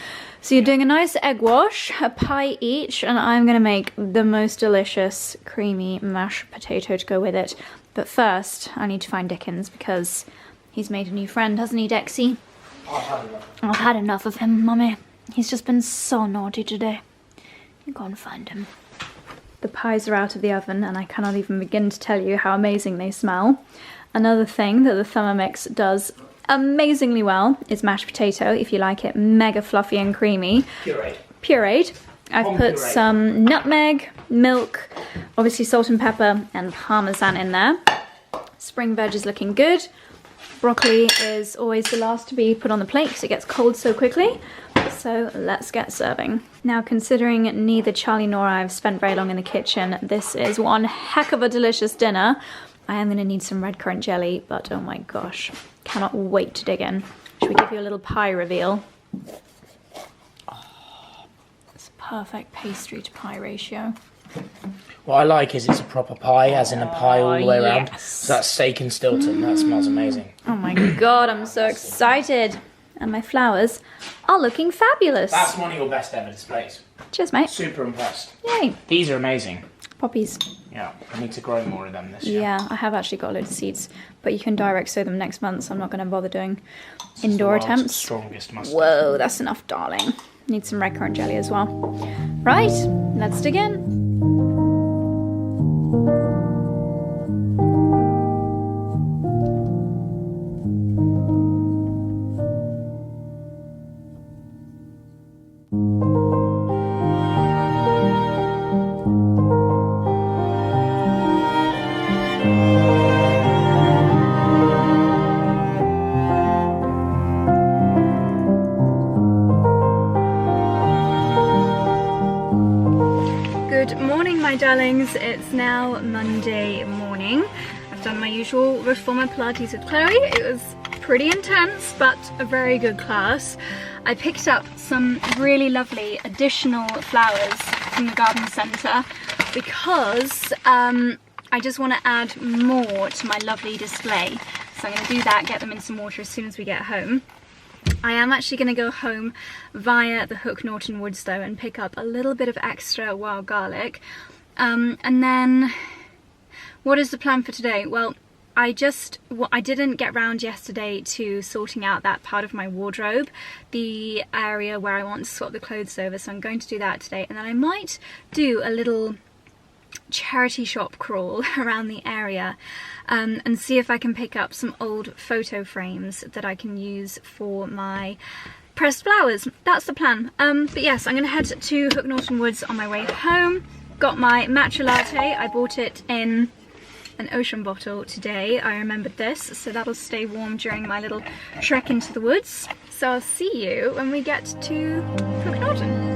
So you're doing a nice egg wash, a pie each, and I'm going to make the most delicious creamy mashed potato to go with it. But first, I need to find Dickens because he's made a new friend, hasn't he, Dexy? I've had enough of him, Mummy. He's just been so naughty today. You go and find him. The pies are out of the oven and I cannot even begin to tell you how amazing they smell. Another thing that the Thermomix does amazingly well is mashed potato, if you like it mega fluffy and creamy. Pureed. I've put some nutmeg, milk, obviously salt and pepper, and parmesan in there. Spring veg is looking good. Broccoli is always the last to be put on the plate because it gets cold so quickly. So let's get serving. Now, considering neither Charlie nor I have spent very long in the kitchen, this is one heck of a delicious dinner. I am gonna need some red currant jelly, but oh my gosh, cannot wait to dig in. Should we give you a little pie reveal? Oh, it's a perfect pastry to pie ratio. What I like is it's a proper pie, as in a pie all the way around. Yes. So that's steak and Stilton. That smells amazing. Oh my god, I'm so excited. And my flowers are looking fabulous. That's one of your best ever displays. Cheers, mate. Super impressed. Yay. These are amazing. Poppies. Yeah, I need to grow more of them this year. Yeah, I have actually got a load of seeds, but you can direct sow them next month, so I'm not going to bother doing This indoor is the world's attempts. strongest mustard. Whoa, that's enough, darling. Need some red currant jelly as well. Right, let's dig in. Good morning, my darlings. It's now Monday morning. I've done my usual reformer Pilates with Chloe. It was pretty intense, but a very good class. I picked up some really lovely additional flowers from the garden centre because I just want to add more to my lovely display. So I'm going to do that, get them in some water as soon as we get home. I am actually going to go home via the Hook Norton Woods though and pick up a little bit of extra wild garlic. And then, what is the plan for today? Well, I didn't get round yesterday to sorting out that part of my wardrobe, the area where I want to swap the clothes over, so I'm going to do that today. And then I might do a little charity shop crawl around the area and see if I can pick up some old photo frames that I can use for my pressed flowers. That's the plan. But yes, I'm going to head to Hook Norton Woods on my way home. Got my matcha latte. I bought it in an ocean bottle today. I remembered this, so that'll stay warm during my little trek into the woods. So I'll see you when we get to Hook Norton.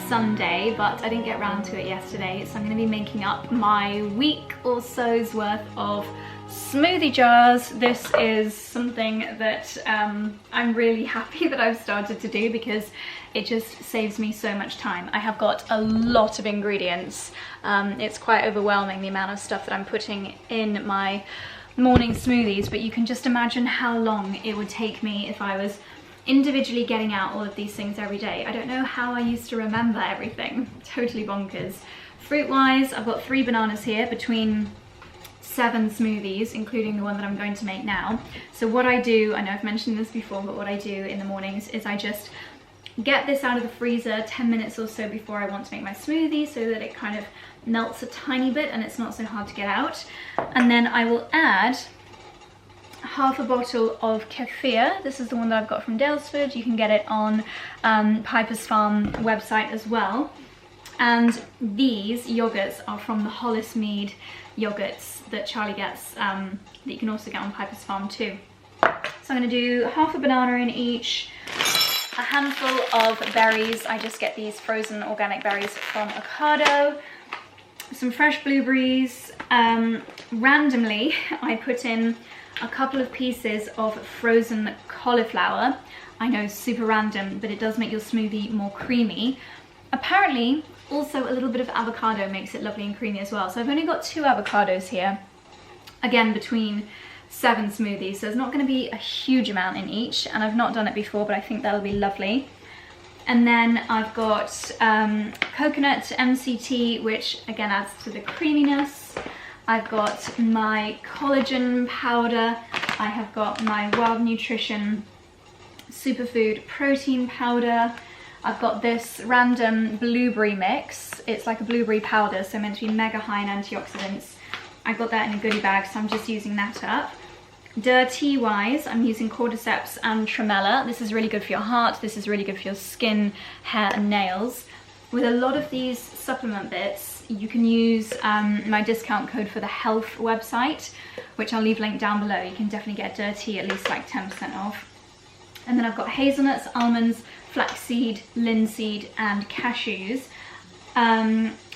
Sunday, but I didn't get around to it yesterday, so I'm going to be making up my week or so's worth of smoothie jars. This is something that I'm really happy that I've started to do because it just saves me so much time. I have got a lot of ingredients. It's quite overwhelming, the amount of stuff that I'm putting in my morning smoothies, but you can just imagine how long it would take me if I was individually getting out all of these things every day. I don't know how I used to remember everything. Totally bonkers. Fruit-wise, I've got 3 bananas here between 7 smoothies, including the one that I'm going to make now. So what I do, I know I've mentioned this before, but what I do in the mornings is I just get this out of the freezer 10 minutes or so before I want to make my smoothie so that it kind of melts a tiny bit and it's not so hard to get out. And then I will add half a bottle of kefir. This is the one that I've got from Daylesford. You can get it on Piper's Farm website as well. And these yogurts are from the Hollis Mead yogurts that Charlie gets, that you can also get on Piper's Farm too. So I'm going to do half a banana in each, a handful of berries. I just get these frozen organic berries from Ocado, some fresh blueberries. Randomly, I put in a couple of pieces of frozen cauliflower. I know, super random, but it does make your smoothie more creamy. Apparently, also a little bit of avocado makes it lovely and creamy as well. So I've only got 2 avocados here, again between 7 smoothies, so there's not going to be a huge amount in each, and I've not done it before, but I think that'll be lovely. And then I've got coconut MCT, which again adds to the creaminess. I've got my collagen powder. I have got my Wild Nutrition superfood protein powder. I've got this random blueberry mix. It's like a blueberry powder, so meant to be mega high in antioxidants. I got that in a goodie bag, so I'm just using that up. Tea wise, I'm using cordyceps and tremella. This is really good for your heart. This is really good for your skin, hair and nails. With a lot of these supplement bits, you can use my discount code for the health website, which I'll leave linked down below. You can definitely get Tea at least like 10% off. And then I've got hazelnuts, almonds, flaxseed, linseed and cashews.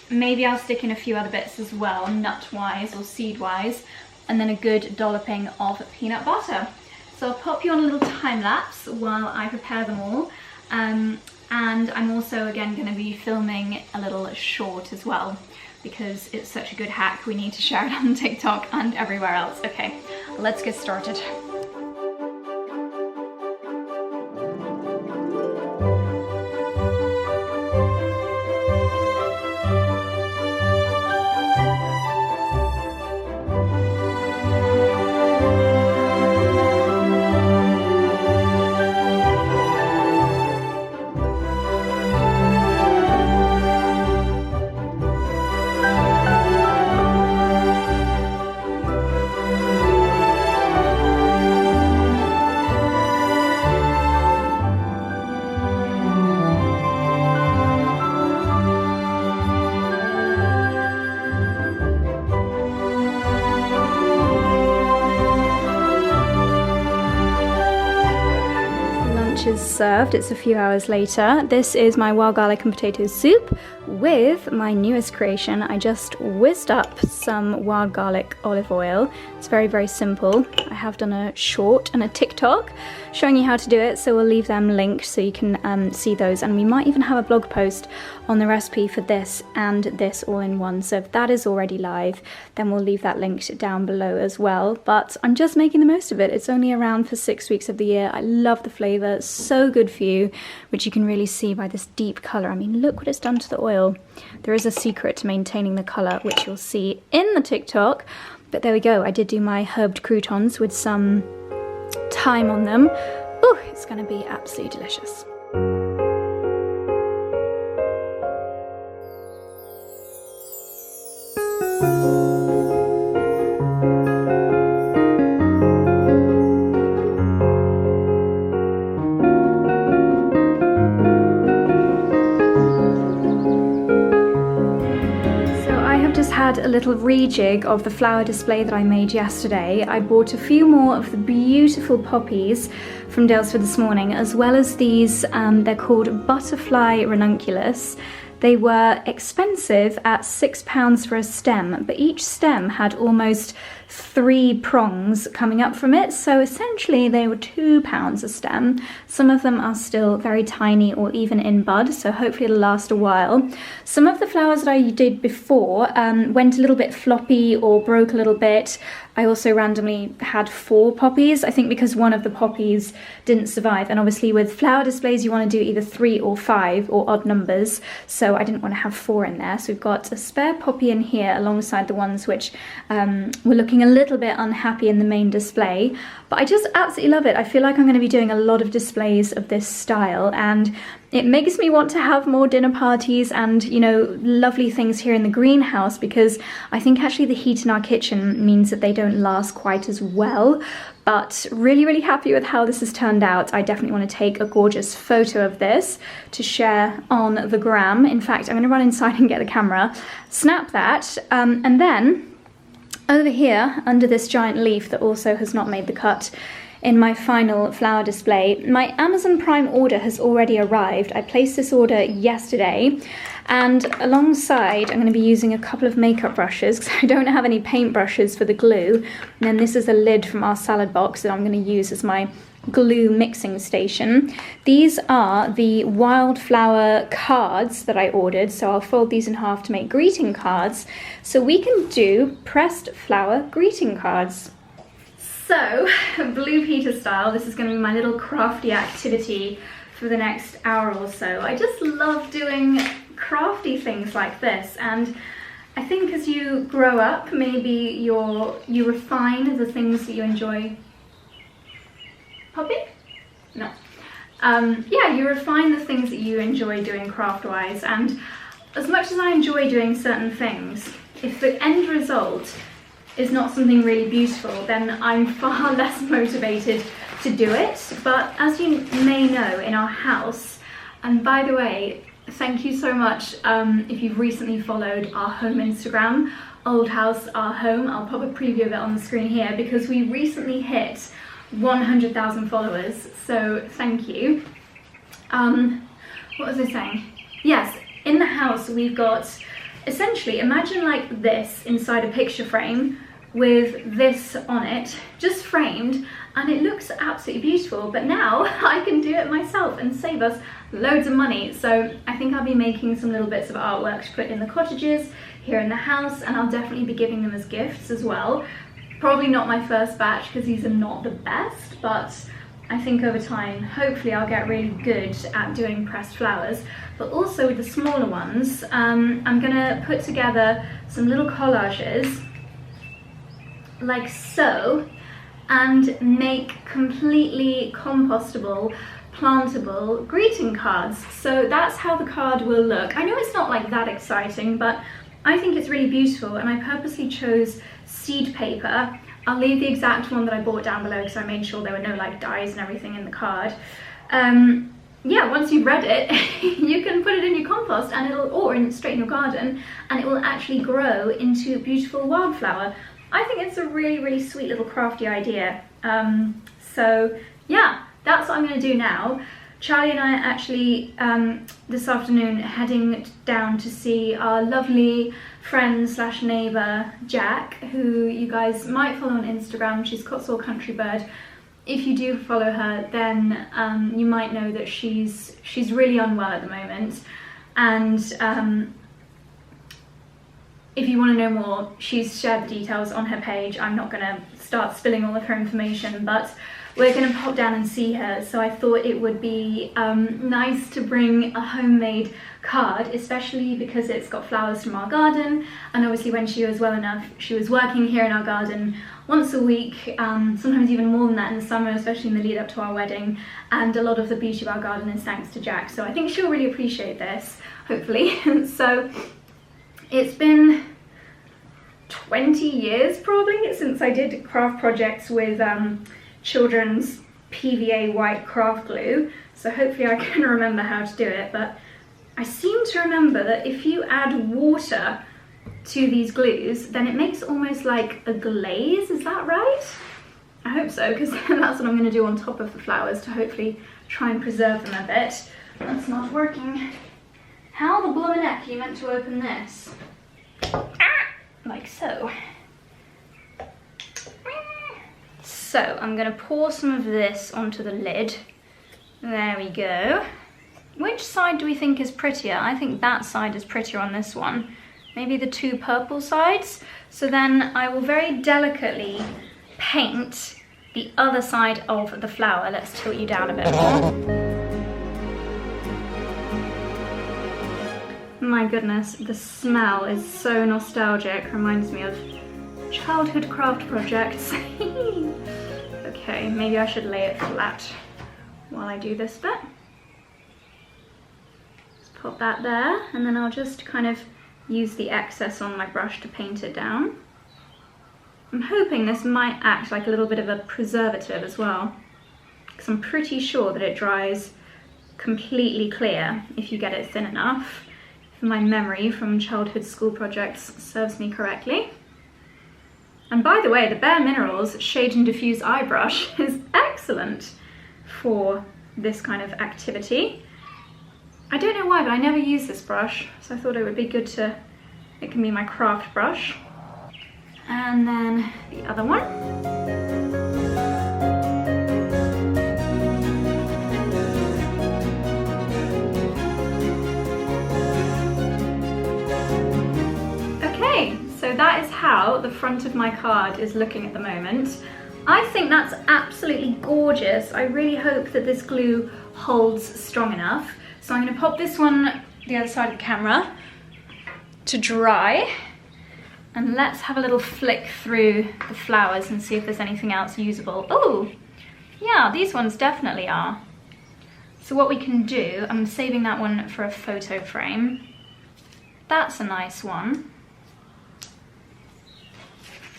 Maybe I'll stick in a few other bits as well, nut wise or seed wise, and then a good dolloping of peanut butter. So I'll pop you on a little time lapse while I prepare them all. And I'm also again going to be filming a little short as well, because it's such a good hack. We need to share it on TikTok and everywhere else. Okay, let's get started. Is served. It's a few hours later. This is my wild garlic and potato soup with my newest creation. I just whizzed up some wild garlic olive oil. It's very, very simple. I have done a short and a TikTok showing you how to do it, so we'll leave them linked so you can see those, and we might even have a blog post on the recipe for this and this all in one. So if that is already live, then we'll leave that linked down below as well. But I'm just making the most of it. It's only around for 6 weeks of the year. I love the flavour. It's so good for you, which you can really see by this deep colour. I mean, look what it's done to the oil. There is a secret to maintaining the colour, which you'll see in the TikTok. But there we go. I did do my herbed croutons with some thyme on them. Oh, it's going to be absolutely delicious. Had a little rejig of the flower display that I made yesterday. I bought a few more of the beautiful poppies from Daylesford this morning, as well as these, they're called Butterfly Ranunculus. They were expensive at £6 for a stem, but each stem had almost 3 prongs coming up from it, so essentially they were £2 a stem. Some of them are still very tiny or even in bud, so hopefully it'll last a while. Some of the flowers that I did before went a little bit floppy or broke a little bit. I also randomly had 4 poppies, I think because one of the poppies didn't survive, and obviously with flower displays you want to do either 3 or 5 or odd numbers, so I didn't want to have 4 in there. So we've got a spare poppy in here alongside the ones which were looking a little bit unhappy in the main display, but I just absolutely love it. I feel like I'm going to be doing a lot of displays of this style, and it makes me want to have more dinner parties and, you know, lovely things here in the greenhouse, because I think actually the heat in our kitchen means that they don't last quite as well. But really, really happy with how this has turned out. I definitely want to take a gorgeous photo of this to share on the gram. In fact, I'm going to run inside and get the camera, snap that, and then over here under this giant leaf that also has not made the cut in my final flower display, my Amazon Prime order has already arrived. I placed this order yesterday, and alongside I'm going to be using a couple of makeup brushes because I don't have any paint brushes for the glue. And then this is a lid from our salad box that I'm going to use as my glue mixing station. These are the wildflower cards that I ordered, so I'll fold these in half to make greeting cards, so we can do pressed flower greeting cards. So, Blue Peter style, this is going to be my little crafty activity for the next hour or so. I just love doing crafty things like this, and I think as you grow up, maybe you refine the things that you enjoy. Puppy? No. Yeah, you refine the things that you enjoy doing craft-wise, and as much as I enjoy doing certain things, if the end result is not something really beautiful, then I'm far less motivated to do it. But as you may know, in our house, and by the way, thank you so much if you've recently followed our home Instagram, Old House Our Home. I'll pop a preview of it on the screen here because we recently hit 100,000 followers, so thank you. What was I saying? Yes, in the house we've got, essentially, imagine like this inside a picture frame with this on it, just framed, and it looks absolutely beautiful. But now I can do it myself and save us loads of money. So I think I'll be making some little bits of artwork to put in the cottages here in the house, and I'll definitely be giving them as gifts as well. Probably not my first batch because these are not the best, but I think over time, hopefully I'll get really good at doing pressed flowers. But also with the smaller ones, I'm gonna put together some little collages, like so, and make completely compostable, plantable greeting cards. So that's how the card will look. I know it's not like that exciting, but I think it's really beautiful, and I purposely chose seed paper. I'll leave the exact one that I bought down below because I made sure there were no like dyes and everything in the card. Yeah, once you've read it, you can put it in your compost and straight in your garden, and it will actually grow into a beautiful wildflower. I think it's a really, really sweet little crafty idea. So yeah, that's what I'm going to do now. Charlie and I are actually this afternoon heading down to see our lovely friend slash neighbour Jack, who you guys might follow on Instagram. She's Cotswold Country Bird. If you do follow her, then you might know that she's really unwell at the moment, and if you want to know more, she's shared the details on her page. I'm not going to start spilling all of her information, but we're going to pop down and see her, so I thought it would be nice to bring a homemade card, especially because it's got flowers from our garden, and obviously when she was well enough, she was working here in our garden once a week, sometimes even more than that in the summer, especially in the lead up to our wedding, and a lot of the beauty of our garden is thanks to Jack, so I think she'll really appreciate this, hopefully. So it's been 20 years probably since I did craft projects with children's PVA white craft glue, so hopefully I can remember how to do it. But I seem to remember that if you add water to these glues, then it makes almost like a glaze. Is that right? I hope so, because that's what I'm going to do on top of the flowers to hopefully try and preserve them a bit. That's not working. How the bloomin' heck are you meant to open this? Like so. So I'm going to pour some of this onto the lid. There we go. Which side do we think is prettier? I think that side is prettier on this one. Maybe the two purple sides. So then I will very delicately paint the other side of the flower. Let's tilt you down a bit more. My goodness, the smell is so nostalgic. Reminds me of childhood craft projects. Okay, maybe I should lay it flat while I do this bit. Just pop that there, and then I'll just kind of use the excess on my brush to paint it down. I'm hoping this might act like a little bit of a preservative as well, because I'm pretty sure that it dries completely clear if you get it thin enough, if my memory from childhood school projects serves me correctly. And by the way, the Bare Minerals Shade and Diffuse Eye Brush is excellent for this kind of activity. I don't know why, but I never use this brush, so I thought it would be good to, it can be my craft brush. And then the other one. Okay, so that is how the front of my card is looking at the moment. I think that's absolutely gorgeous. I really hope that this glue holds strong enough. So I'm going to pop this one the other side of the camera to dry. And let's have a little flick through the flowers and see if there's anything else usable. Oh, yeah, these ones definitely are. So what we can do, I'm saving that one for a photo frame. That's a nice one.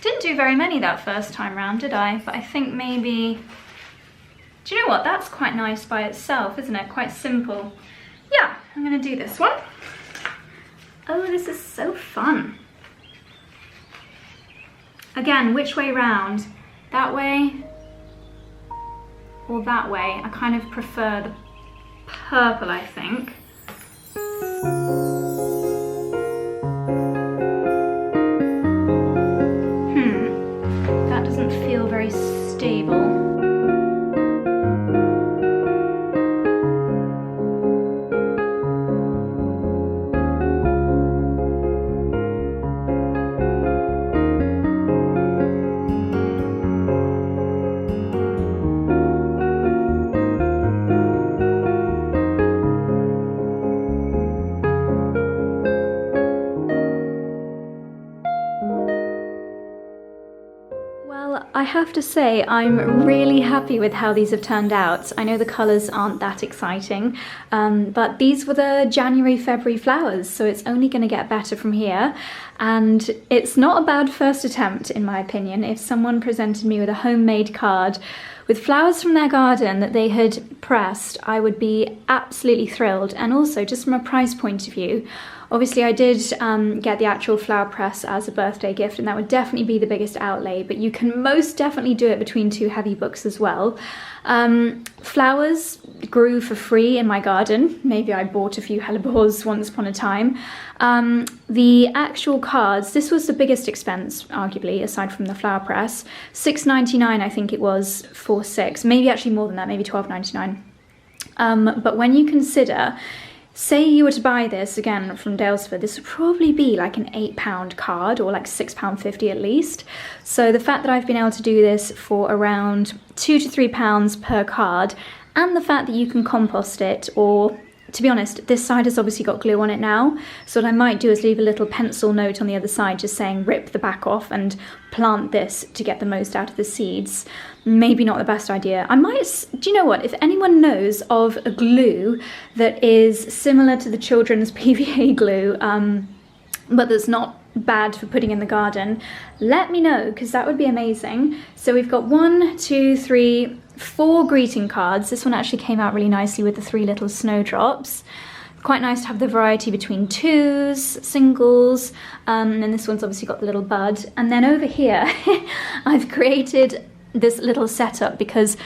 Didn't do very many that first time round, did I? But I think maybe, do you know what? That's quite nice by itself, isn't it? Quite simple. Yeah, I'm gonna do this one. Oh, this is so fun. Again, which way round? That way or that way? I kind of prefer the purple, I think. That doesn't feel very stable. I have to say I'm really happy with how these have turned out. I know the colours aren't that exciting, but these were the January-February flowers, so it's only going to get better from here. And it's not a bad first attempt, in my opinion. If someone presented me with a homemade card with flowers from their garden that they had pressed, I would be absolutely thrilled. And also, just from a price point of view, obviously I did get the actual flower press as a birthday gift, and that would definitely be the biggest outlay, but you can most definitely do it between two heavy books as well. Flowers grew for free in my garden. Maybe I bought a few hellebores once upon a time. The actual cards, this was the biggest expense, arguably, aside from the flower press. $6.99 I think it was for 6, maybe actually more than that, maybe $12.99. But when you consider, say you were to buy this again from Daylesford, this would probably be like an £8 card, or like £6.50 at least. So the fact that I've been able to do this for around £2 to £3 per card, and the fact that you can compost it, or to be honest, this side has obviously got glue on it now, so what I might do is leave a little pencil note on the other side just saying rip the back off and plant this to get the most out of the seeds. Maybe not the best idea. I might, do you know what, if anyone knows of a glue that is similar to the children's PVA glue, but that's not bad for putting in the garden, let me know, because that would be amazing. So we've got 1, 2, 3, 4 greeting cards. This one actually came out really nicely with the 3 little snowdrops. Quite nice to have the variety between twos, singles, and then this one's obviously got the little bud. And then over here, I've created this little setup because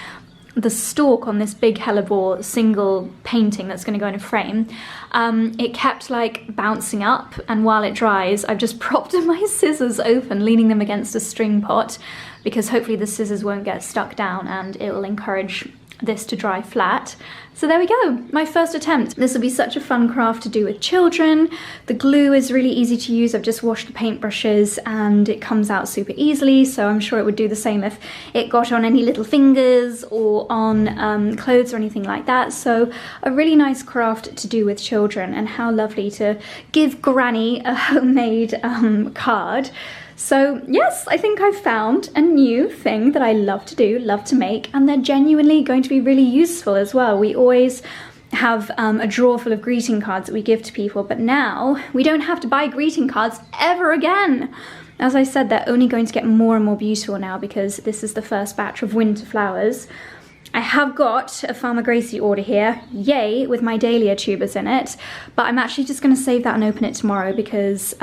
the stalk on this big hellebore single painting that's going to go in a frame, it kept like bouncing up, and while it dries I've just propped my scissors open, leaning them against a string pot, because hopefully the scissors won't get stuck down and it will encourage this to dry flat. So there we go, my first attempt. This will be such a fun craft to do with children. The glue is really easy to use. I've just washed the paintbrushes and it comes out super easily, so I'm sure it would do the same if it got on any little fingers or on clothes or anything like that. So a really nice craft to do with children, and how lovely to give Granny a homemade card. So yes, I think I've found a new thing that I love to do, love to make, and they're genuinely going to be really useful as well. We always have a drawer full of greeting cards that we give to people, but now we don't have to buy greeting cards ever again. As I said, they're only going to get more and more beautiful now because this is the first batch of winter flowers. I have got a Farmer Gracie order here, yay, with my dahlia tubers in it, but I'm actually just going to save that and open it tomorrow because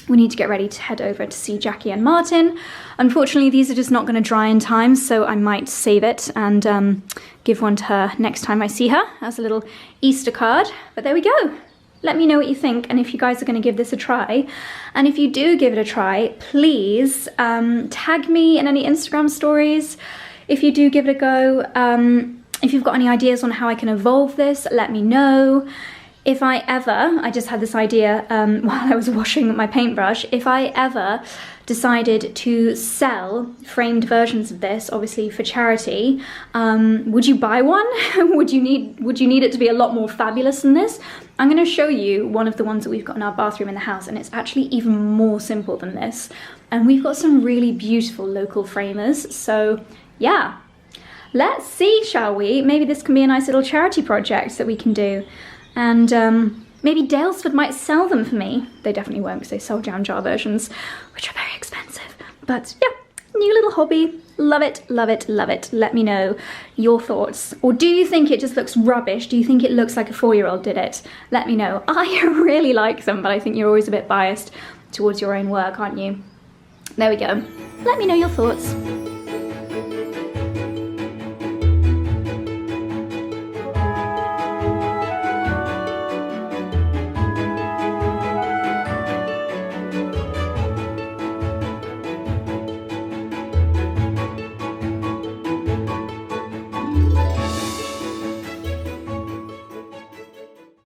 we need to get ready to head over to see Jackie and Martin. Unfortunately, these are just not going to dry in time, so I might save it and give one to her next time I see her as a little Easter card. But there we go. Let me know what you think and if you guys are going to give this a try. And if you do give it a try, please tag me in any Instagram stories if you do give it a go. If you've got any ideas on how I can evolve this, let me know. If I just had this idea while I was washing my paintbrush, if I ever decided to sell framed versions of this, obviously for charity, would you buy one? Would you need it to be a lot more fabulous than this? I'm going to show you one of the ones that we've got in our bathroom in the house, and it's actually even more simple than this. And we've got some really beautiful local framers, so yeah. Let's see, shall we? Maybe this can be a nice little charity project that we can do. And maybe Daylesford might sell them for me. They definitely won't because they sell jam jar versions, which are very expensive. But yeah, new little hobby. Love it, love it, love it. Let me know your thoughts. Or do you think it just looks rubbish? Do you think it looks like a 4-year-old did it? Let me know. I really like them, but I think you're always a bit biased towards your own work, aren't you? There we go. Let me know your thoughts.